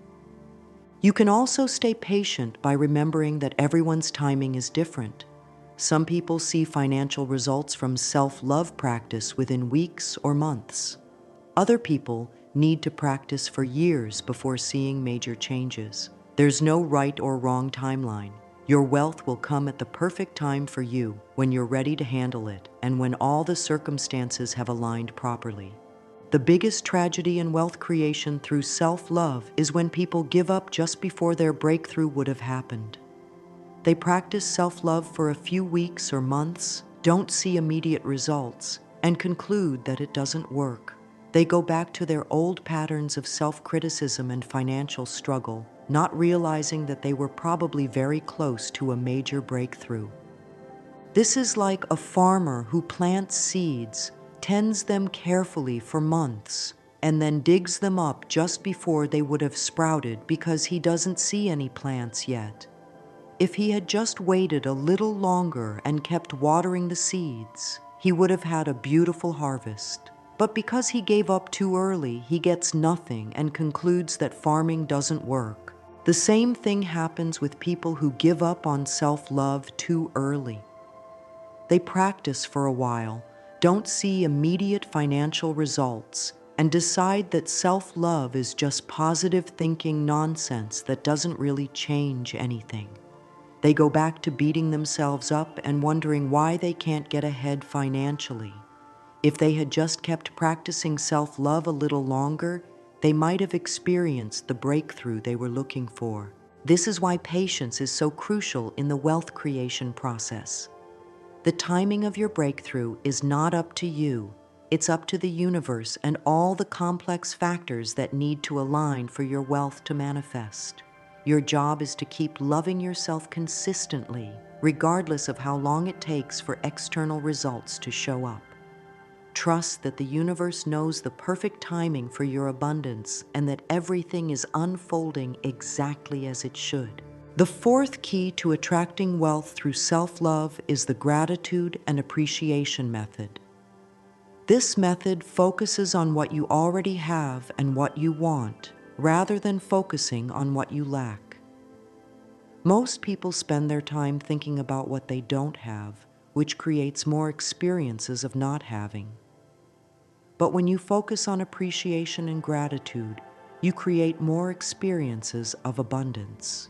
You can also stay patient by remembering that everyone's timing is different. Some people see financial results from self-love practice within weeks or months. Other people need to practice for years before seeing major changes. There's no right or wrong timeline. Your wealth will come at the perfect time for you, when you're ready to handle it and when all the circumstances have aligned properly. The biggest tragedy in wealth creation through self-love is when people give up just before their breakthrough would have happened. They practice self-love for a few weeks or months, don't see immediate results, and conclude that it doesn't work. They go back to their old patterns of self-criticism and financial struggle, not realizing that they were probably very close to a major breakthrough. This is like a farmer who plants seeds, tends them carefully for months, and then digs them up just before they would have sprouted because he doesn't see any plants yet. If he had just waited a little longer and kept watering the seeds, he would have had a beautiful harvest. But because he gave up too early, he gets nothing and concludes that farming doesn't work. The same thing happens with people who give up on self-love too early. They practice for a while, don't see immediate financial results, and decide that self-love is just positive thinking nonsense that doesn't really change anything. They go back to beating themselves up and wondering why they can't get ahead financially. If they had just kept practicing self-love a little longer, they might have experienced the breakthrough they were looking for. This is why patience is so crucial in the wealth creation process. The timing of your breakthrough is not up to you. It's up to the universe and all the complex factors that need to align for your wealth to manifest. Your job is to keep loving yourself consistently, regardless of how long it takes for external results to show up. Trust that the universe knows the perfect timing for your abundance and that everything is unfolding exactly as it should. The fourth key to attracting wealth through self-love is the gratitude and appreciation method. This method focuses on what you already have and what you want, rather than focusing on what you lack. Most people spend their time thinking about what they don't have, which creates more experiences of not having. But when you focus on appreciation and gratitude, you create more experiences of abundance.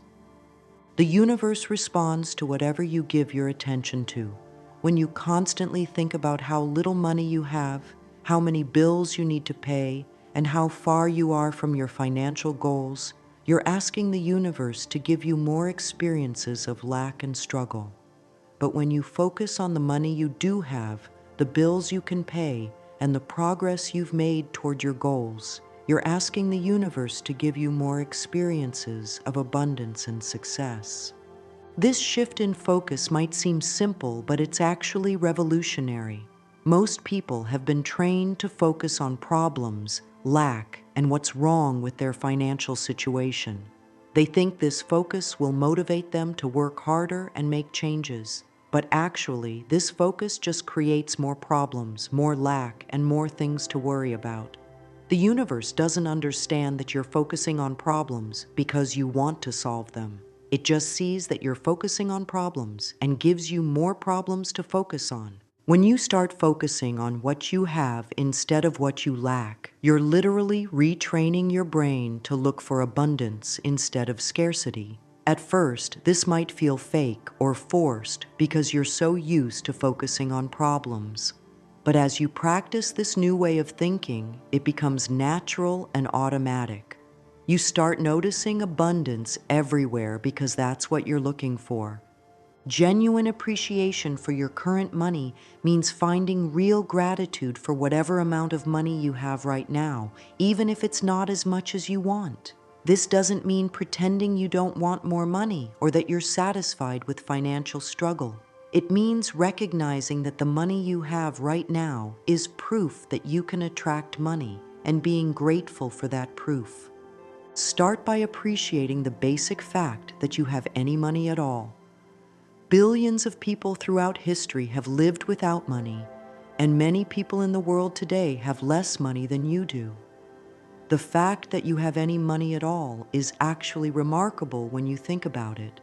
The universe responds to whatever you give your attention to. When you constantly think about how little money you have, how many bills you need to pay, and how far you are from your financial goals, you're asking the universe to give you more experiences of lack and struggle. But when you focus on the money you do have, the bills you can pay, and the progress you've made toward your goals, you're asking the universe to give you more experiences of abundance and success. This shift in focus might seem simple, but it's actually revolutionary. Most people have been trained to focus on problems, lack, and what's wrong with their financial situation. They think this focus will motivate them to work harder and make changes. But actually, this focus just creates more problems, more lack, and more things to worry about. The universe doesn't understand that you're focusing on problems because you want to solve them. It just sees that you're focusing on problems and gives you more problems to focus on. When you start focusing on what you have instead of what you lack, you're literally retraining your brain to look for abundance instead of scarcity. At first, this might feel fake or forced because you're so used to focusing on problems. But as you practice this new way of thinking, it becomes natural and automatic. You start noticing abundance everywhere because that's what you're looking for. Genuine appreciation for your current money means finding real gratitude for whatever amount of money you have right now, even if it's not as much as you want. This doesn't mean pretending you don't want more money or that you're satisfied with financial struggle. It means recognizing that the money you have right now is proof that you can attract money and being grateful for that proof. Start by appreciating the basic fact that you have any money at all. Billions of people throughout history have lived without money, and many people in the world today have less money than you do. The fact that you have any money at all is actually remarkable when you think about it.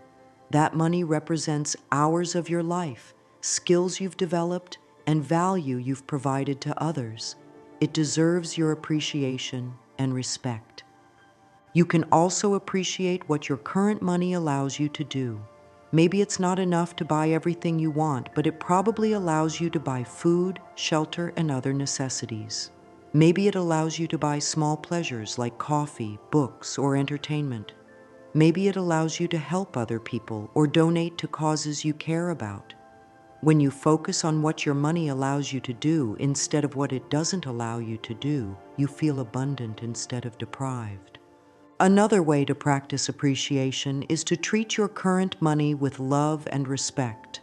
That money represents hours of your life, skills you've developed, and value you've provided to others. It deserves your appreciation and respect. You can also appreciate what your current money allows you to do. Maybe it's not enough to buy everything you want, but it probably allows you to buy food, shelter, and other necessities. Maybe it allows you to buy small pleasures like coffee, books, or entertainment. Maybe it allows you to help other people or donate to causes you care about. When you focus on what your money allows you to do instead of what it doesn't allow you to do, you feel abundant instead of deprived. Another way to practice appreciation is to treat your current money with love and respect.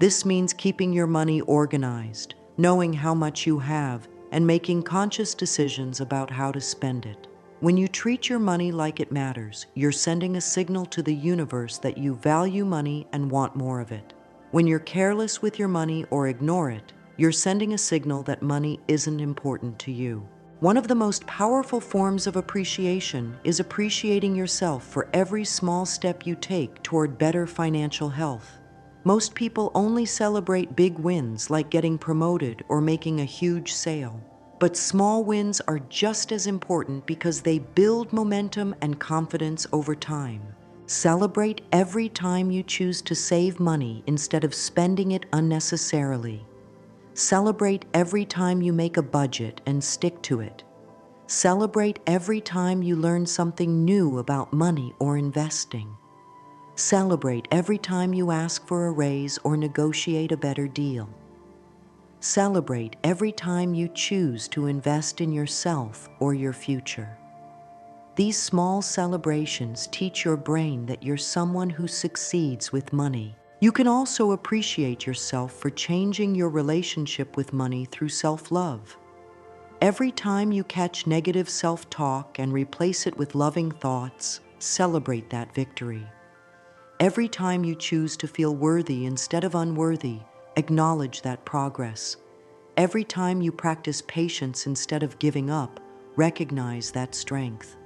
This means keeping your money organized, knowing how much you have, and making conscious decisions about how to spend it. When you treat your money like it matters, you're sending a signal to the universe that you value money and want more of it. When you're careless with your money or ignore it, you're sending a signal that money isn't important to you. One of the most powerful forms of appreciation is appreciating yourself for every small step you take toward better financial health. Most people only celebrate big wins like getting promoted or making a huge sale. But small wins are just as important because they build momentum and confidence over time. Celebrate every time you choose to save money instead of spending it unnecessarily. Celebrate every time you make a budget and stick to it. Celebrate every time you learn something new about money or investing. Celebrate every time you ask for a raise or negotiate a better deal. Celebrate every time you choose to invest in yourself or your future. These small celebrations teach your brain that you're someone who succeeds with money. You can also appreciate yourself for changing your relationship with money through self-love. Every time you catch negative self-talk and replace it with loving thoughts, celebrate that victory. Every time you choose to feel worthy instead of unworthy, acknowledge that progress. Every time you practice patience instead of giving up, recognize that strength.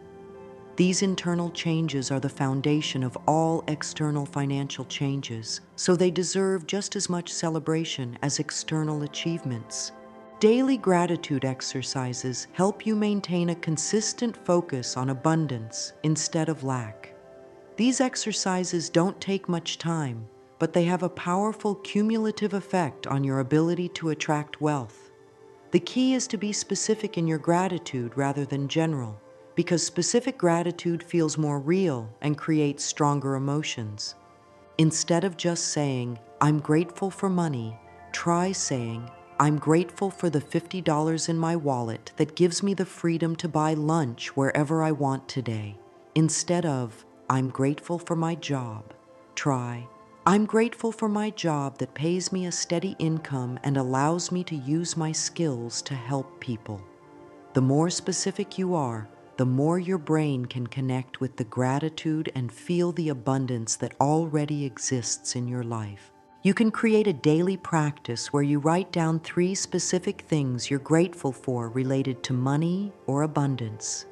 These internal changes are the foundation of all external financial changes, so they deserve just as much celebration as external achievements. Daily gratitude exercises help you maintain a consistent focus on abundance instead of lack. These exercises don't take much time, but they have a powerful cumulative effect on your ability to attract wealth. The key is to be specific in your gratitude rather than general, because specific gratitude feels more real and creates stronger emotions. Instead of just saying, "I'm grateful for money," try saying, "I'm grateful for the $50 in my wallet that gives me the freedom to buy lunch wherever I want today." Instead of, "I'm grateful for my job," try, "I'm grateful for my job that pays me a steady income and allows me to use my skills to help people." The more specific you are, the more your brain can connect with the gratitude and feel the abundance that already exists in your life. You can create a daily practice where you write down 3 specific things you're grateful for related to money or abundance.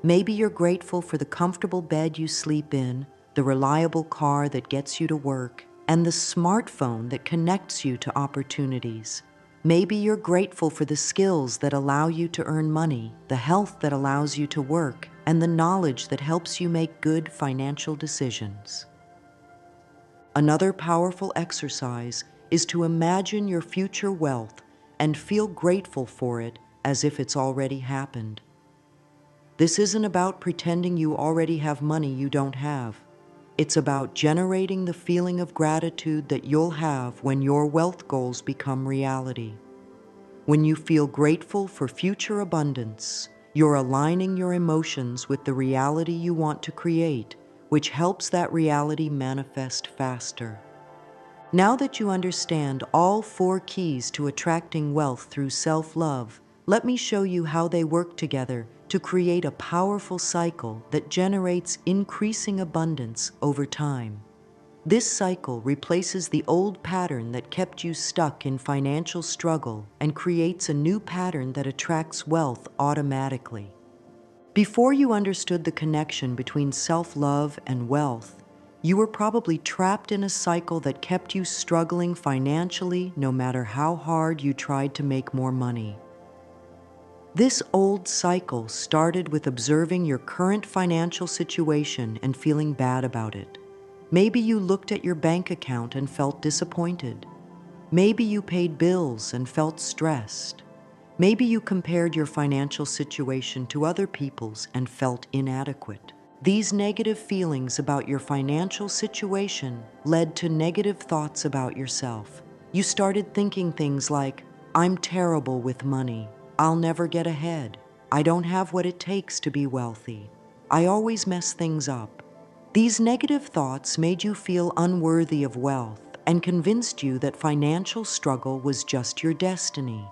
Maybe you're grateful for the comfortable bed you sleep in, the reliable car that gets you to work, and the smartphone that connects you to opportunities. Maybe you're grateful for the skills that allow you to earn money, the health that allows you to work, and the knowledge that helps you make good financial decisions. Another powerful exercise is to imagine your future wealth and feel grateful for it as if it's already happened. This isn't about pretending you already have money you don't have. It's about generating the feeling of gratitude that you'll have when your wealth goals become reality. When you feel grateful for future abundance, you're aligning your emotions with the reality you want to create, which helps that reality manifest faster. Now that you understand all 4 keys to attracting wealth through self-love, let me show you how they work together to create a powerful cycle that generates increasing abundance over time. This cycle replaces the old pattern that kept you stuck in financial struggle and creates a new pattern that attracts wealth automatically. Before you understood the connection between self-love and wealth, you were probably trapped in a cycle that kept you struggling financially no matter how hard you tried to make more money. This old cycle started with observing your current financial situation and feeling bad about it. Maybe you looked at your bank account and felt disappointed. Maybe you paid bills and felt stressed. Maybe you compared your financial situation to other people's and felt inadequate. These negative feelings about your financial situation led to negative thoughts about yourself. You started thinking things like, "I'm terrible with money. I'll never get ahead. I don't have what it takes to be wealthy. I always mess things up." These negative thoughts made you feel unworthy of wealth and convinced you that financial struggle was just your destiny.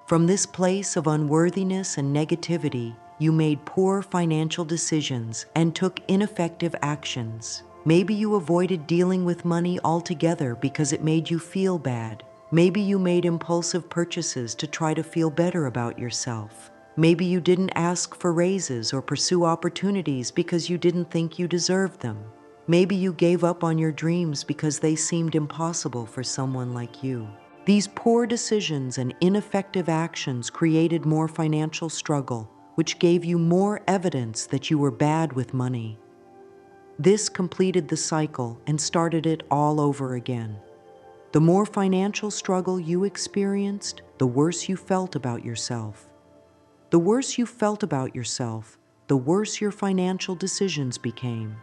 From this place of unworthiness and negativity, you made poor financial decisions and took ineffective actions. Maybe you avoided dealing with money altogether because it made you feel bad. Maybe you made impulsive purchases to try to feel better about yourself. Maybe you didn't ask for raises or pursue opportunities because you didn't think you deserved them. Maybe you gave up on your dreams because they seemed impossible for someone like you. These poor decisions and ineffective actions created more financial struggle, which gave you more evidence that you were bad with money. This completed the cycle and started it all over again. The more financial struggle you experienced, the worse you felt about yourself. The worse you felt about yourself, the worse your financial decisions became.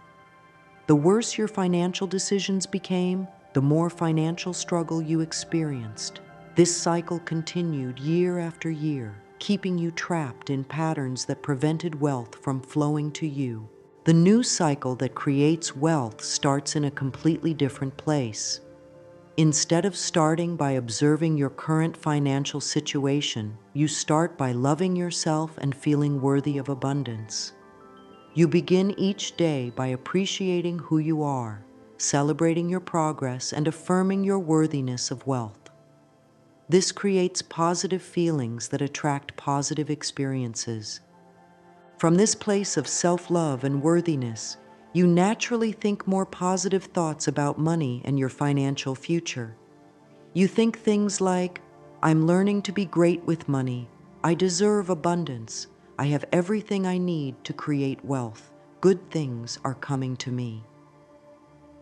The worse your financial decisions became, the more financial struggle you experienced. This cycle continued year after year, keeping you trapped in patterns that prevented wealth from flowing to you. The new cycle that creates wealth starts in a completely different place. Instead of starting by observing your current financial situation, you start by loving yourself and feeling worthy of abundance. You begin each day by appreciating who you are, celebrating your progress, and affirming your worthiness of wealth. This creates positive feelings that attract positive experiences. From this place of self-love and worthiness, you naturally think more positive thoughts about money and your financial future. You think things like, "I'm learning to be great with money. I deserve abundance. I have everything I need to create wealth. Good things are coming to me."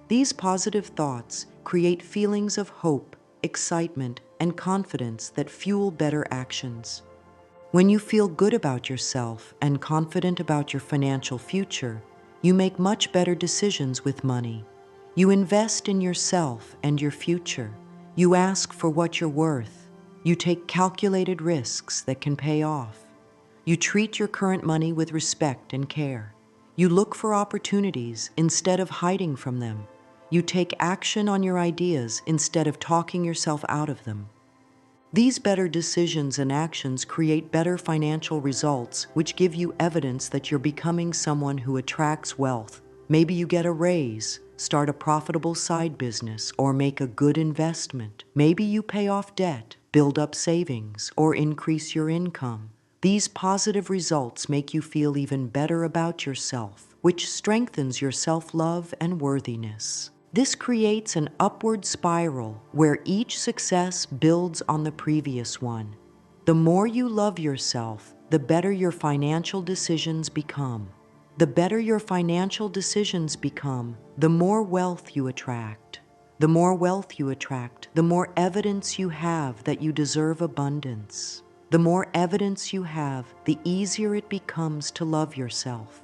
These positive thoughts create feelings of hope, excitement, and confidence that fuel better actions. When you feel good about yourself and confident about your financial future, you make much better decisions with money. You invest in yourself and your future. You ask for what you're worth. You take calculated risks that can pay off. You treat your current money with respect and care. You look for opportunities instead of hiding from them. You take action on your ideas instead of talking yourself out of them. These better decisions and actions create better financial results, which give you evidence that you're becoming someone who attracts wealth. Maybe you get a raise, start a profitable side business, or make a good investment. Maybe you pay off debt, build up savings, or increase your income. These positive results make you feel even better about yourself, which strengthens your self-love and worthiness. This creates an upward spiral where each success builds on the previous one. The more you love yourself, the better your financial decisions become. The better your financial decisions become, the more wealth you attract. The more wealth you attract, the more evidence you have that you deserve abundance. The more evidence you have, the easier it becomes to love yourself.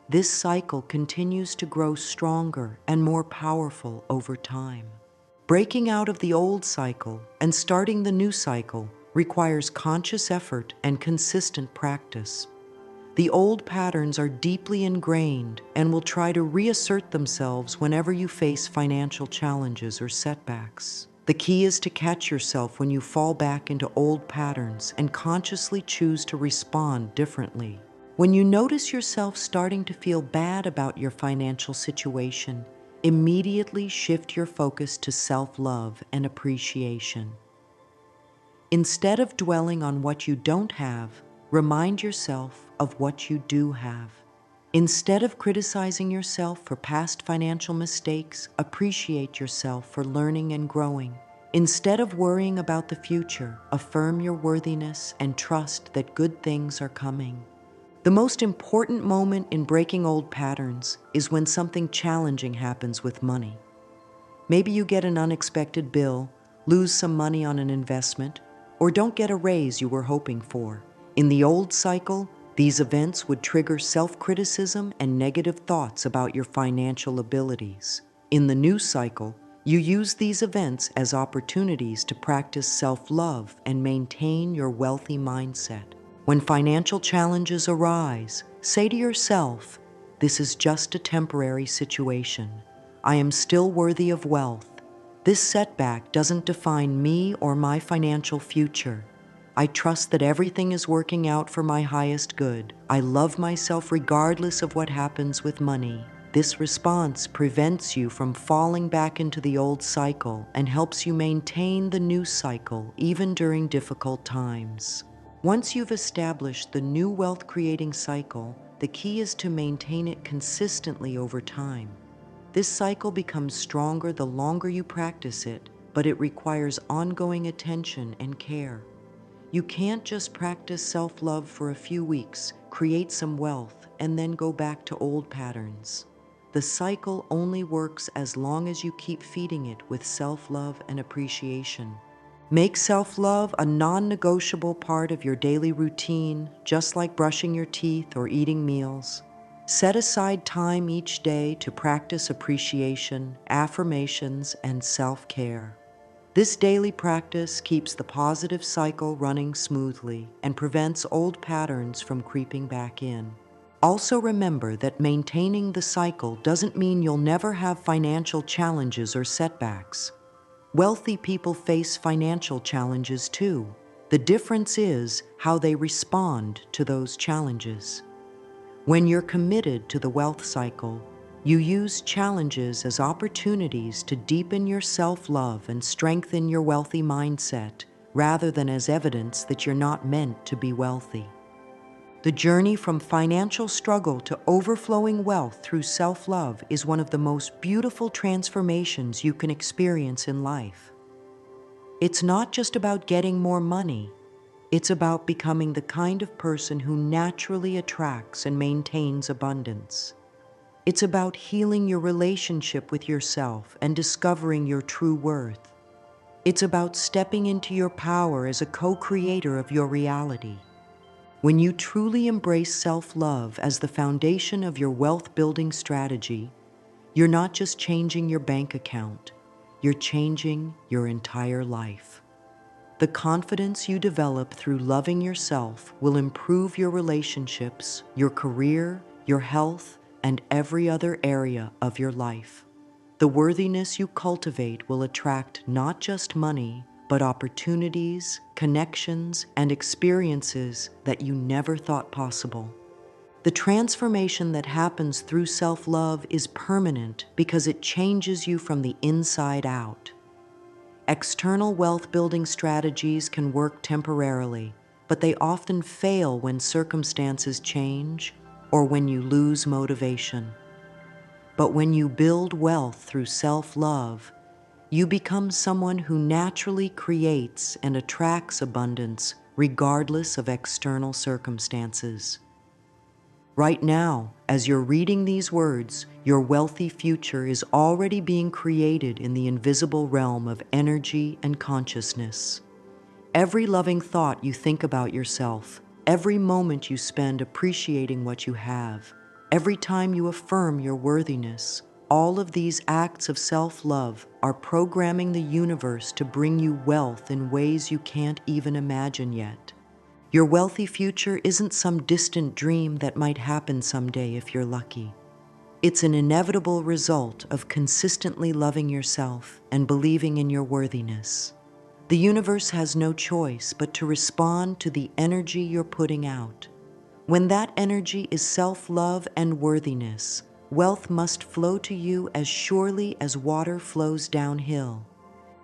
This cycle continues to grow stronger and more powerful over time. Breaking out of the old cycle and starting the new cycle requires conscious effort and consistent practice. The old patterns are deeply ingrained and will try to reassert themselves whenever you face financial challenges or setbacks. The key is to catch yourself when you fall back into old patterns and consciously choose to respond differently. When you notice yourself starting to feel bad about your financial situation, Immediately shift your focus to self-love and appreciation. Instead of dwelling on what you don't have, remind yourself of what you do have. Instead of criticizing yourself for past financial mistakes, appreciate yourself for learning and growing. Instead of worrying about the future, affirm your worthiness and trust that good things are coming. The most important moment in breaking old patterns is when something challenging happens with money. Maybe you get an unexpected bill, lose some money on an investment, or don't get a raise you were hoping for. In the old cycle, these events would trigger self-criticism and negative thoughts about your financial abilities. In the new cycle, you use these events as opportunities to practice self-love and maintain your wealthy mindset. When financial challenges arise, say to yourself, "This is just a temporary situation. I am still worthy of wealth. This setback doesn't define me or my financial future. I trust that everything is working out for my highest good. I love myself regardless of what happens with money." This response prevents you from falling back into the old cycle and helps you maintain the new cycle even during difficult times. Once you've established the new wealth-creating cycle, the key is to maintain it consistently over time. This cycle becomes stronger the longer you practice it, but it requires ongoing attention and care. You can't just practice self-love for a few weeks, create some wealth, and then go back to old patterns. The cycle only works as long as you keep feeding it with self-love and appreciation. Make self-love a non-negotiable part of your daily routine, just like brushing your teeth or eating meals. Set aside time each day to practice appreciation, affirmations, and self-care. This daily practice keeps the positive cycle running smoothly and prevents old patterns from creeping back in. Also remember that maintaining the cycle doesn't mean you'll never have financial challenges or setbacks. Wealthy people face financial challenges too. The difference is how they respond to those challenges. When you're committed to the wealth cycle, you use challenges as opportunities to deepen your self-love and strengthen your wealthy mindset, rather than as evidence that you're not meant to be wealthy. The journey from financial struggle to overflowing wealth through self-love is one of the most beautiful transformations you can experience in life. It's not just about getting more money. It's about becoming the kind of person who naturally attracts and maintains abundance. It's about healing your relationship with yourself and discovering your true worth. It's about stepping into your power as a co-creator of your reality. When you truly embrace self-love as the foundation of your wealth-building strategy, you're not just changing your bank account, you're changing your entire life. The confidence you develop through loving yourself will improve your relationships, your career, your health, and every other area of your life. The worthiness you cultivate will attract not just money, but opportunities, connections, and experiences that you never thought possible. The transformation that happens through self-love is permanent because it changes you from the inside out. External wealth-building strategies can work temporarily, but they often fail when circumstances change or when you lose motivation. But when you build wealth through self-love, you become someone who naturally creates and attracts abundance regardless of external circumstances. Right now, as you're reading these words, your wealthy future is already being created in the invisible realm of energy and consciousness. Every loving thought you think about yourself, every moment you spend appreciating what you have, every time you affirm your worthiness, all of these acts of self-love are programming the universe to bring you wealth in ways you can't even imagine yet. Your wealthy future isn't some distant dream that might happen someday if you're lucky. It's an inevitable result of consistently loving yourself and believing in your worthiness. The universe has no choice but to respond to the energy you're putting out. When that energy is self-love and worthiness, Wealth must flow to you as surely as water flows downhill.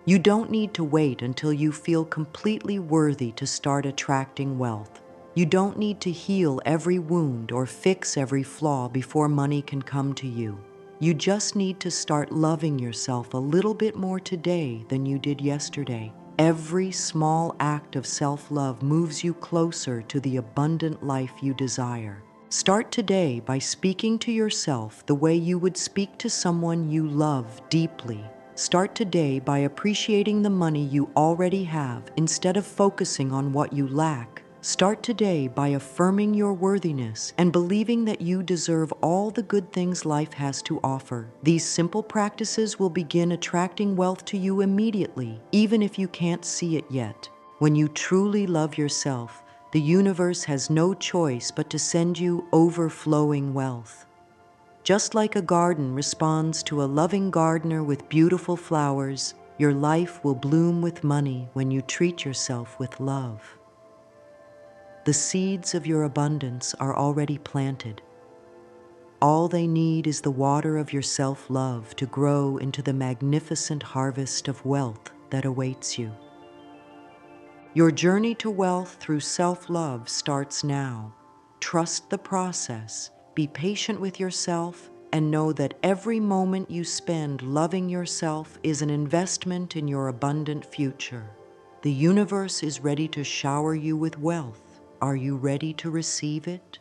You don't need to wait until you feel completely worthy to start attracting wealth. You don't need to heal every wound or fix every flaw before money can come to you. You just need to start loving yourself a little bit more today than you did yesterday. Every small act of self-love moves you closer to the abundant life you desire. Start today by speaking to yourself the way you would speak to someone you love deeply. Start today by appreciating the money you already have instead of focusing on what you lack. Start today by affirming your worthiness and believing that you deserve all the good things life has to offer. These simple practices will begin attracting wealth to you immediately, even if you can't see it yet. When you truly love yourself, the universe has no choice but to send you overflowing wealth. Just like a garden responds to a loving gardener with beautiful flowers, your life will bloom with money when you treat yourself with love. The seeds of your abundance are already planted. All they need is the water of your self-love to grow into the magnificent harvest of wealth that awaits you. Your journey to wealth through self-love starts now. Trust the process, be patient with yourself, and know that every moment you spend loving yourself is an investment in your abundant future. The universe is ready to shower you with wealth. Are you ready to receive it?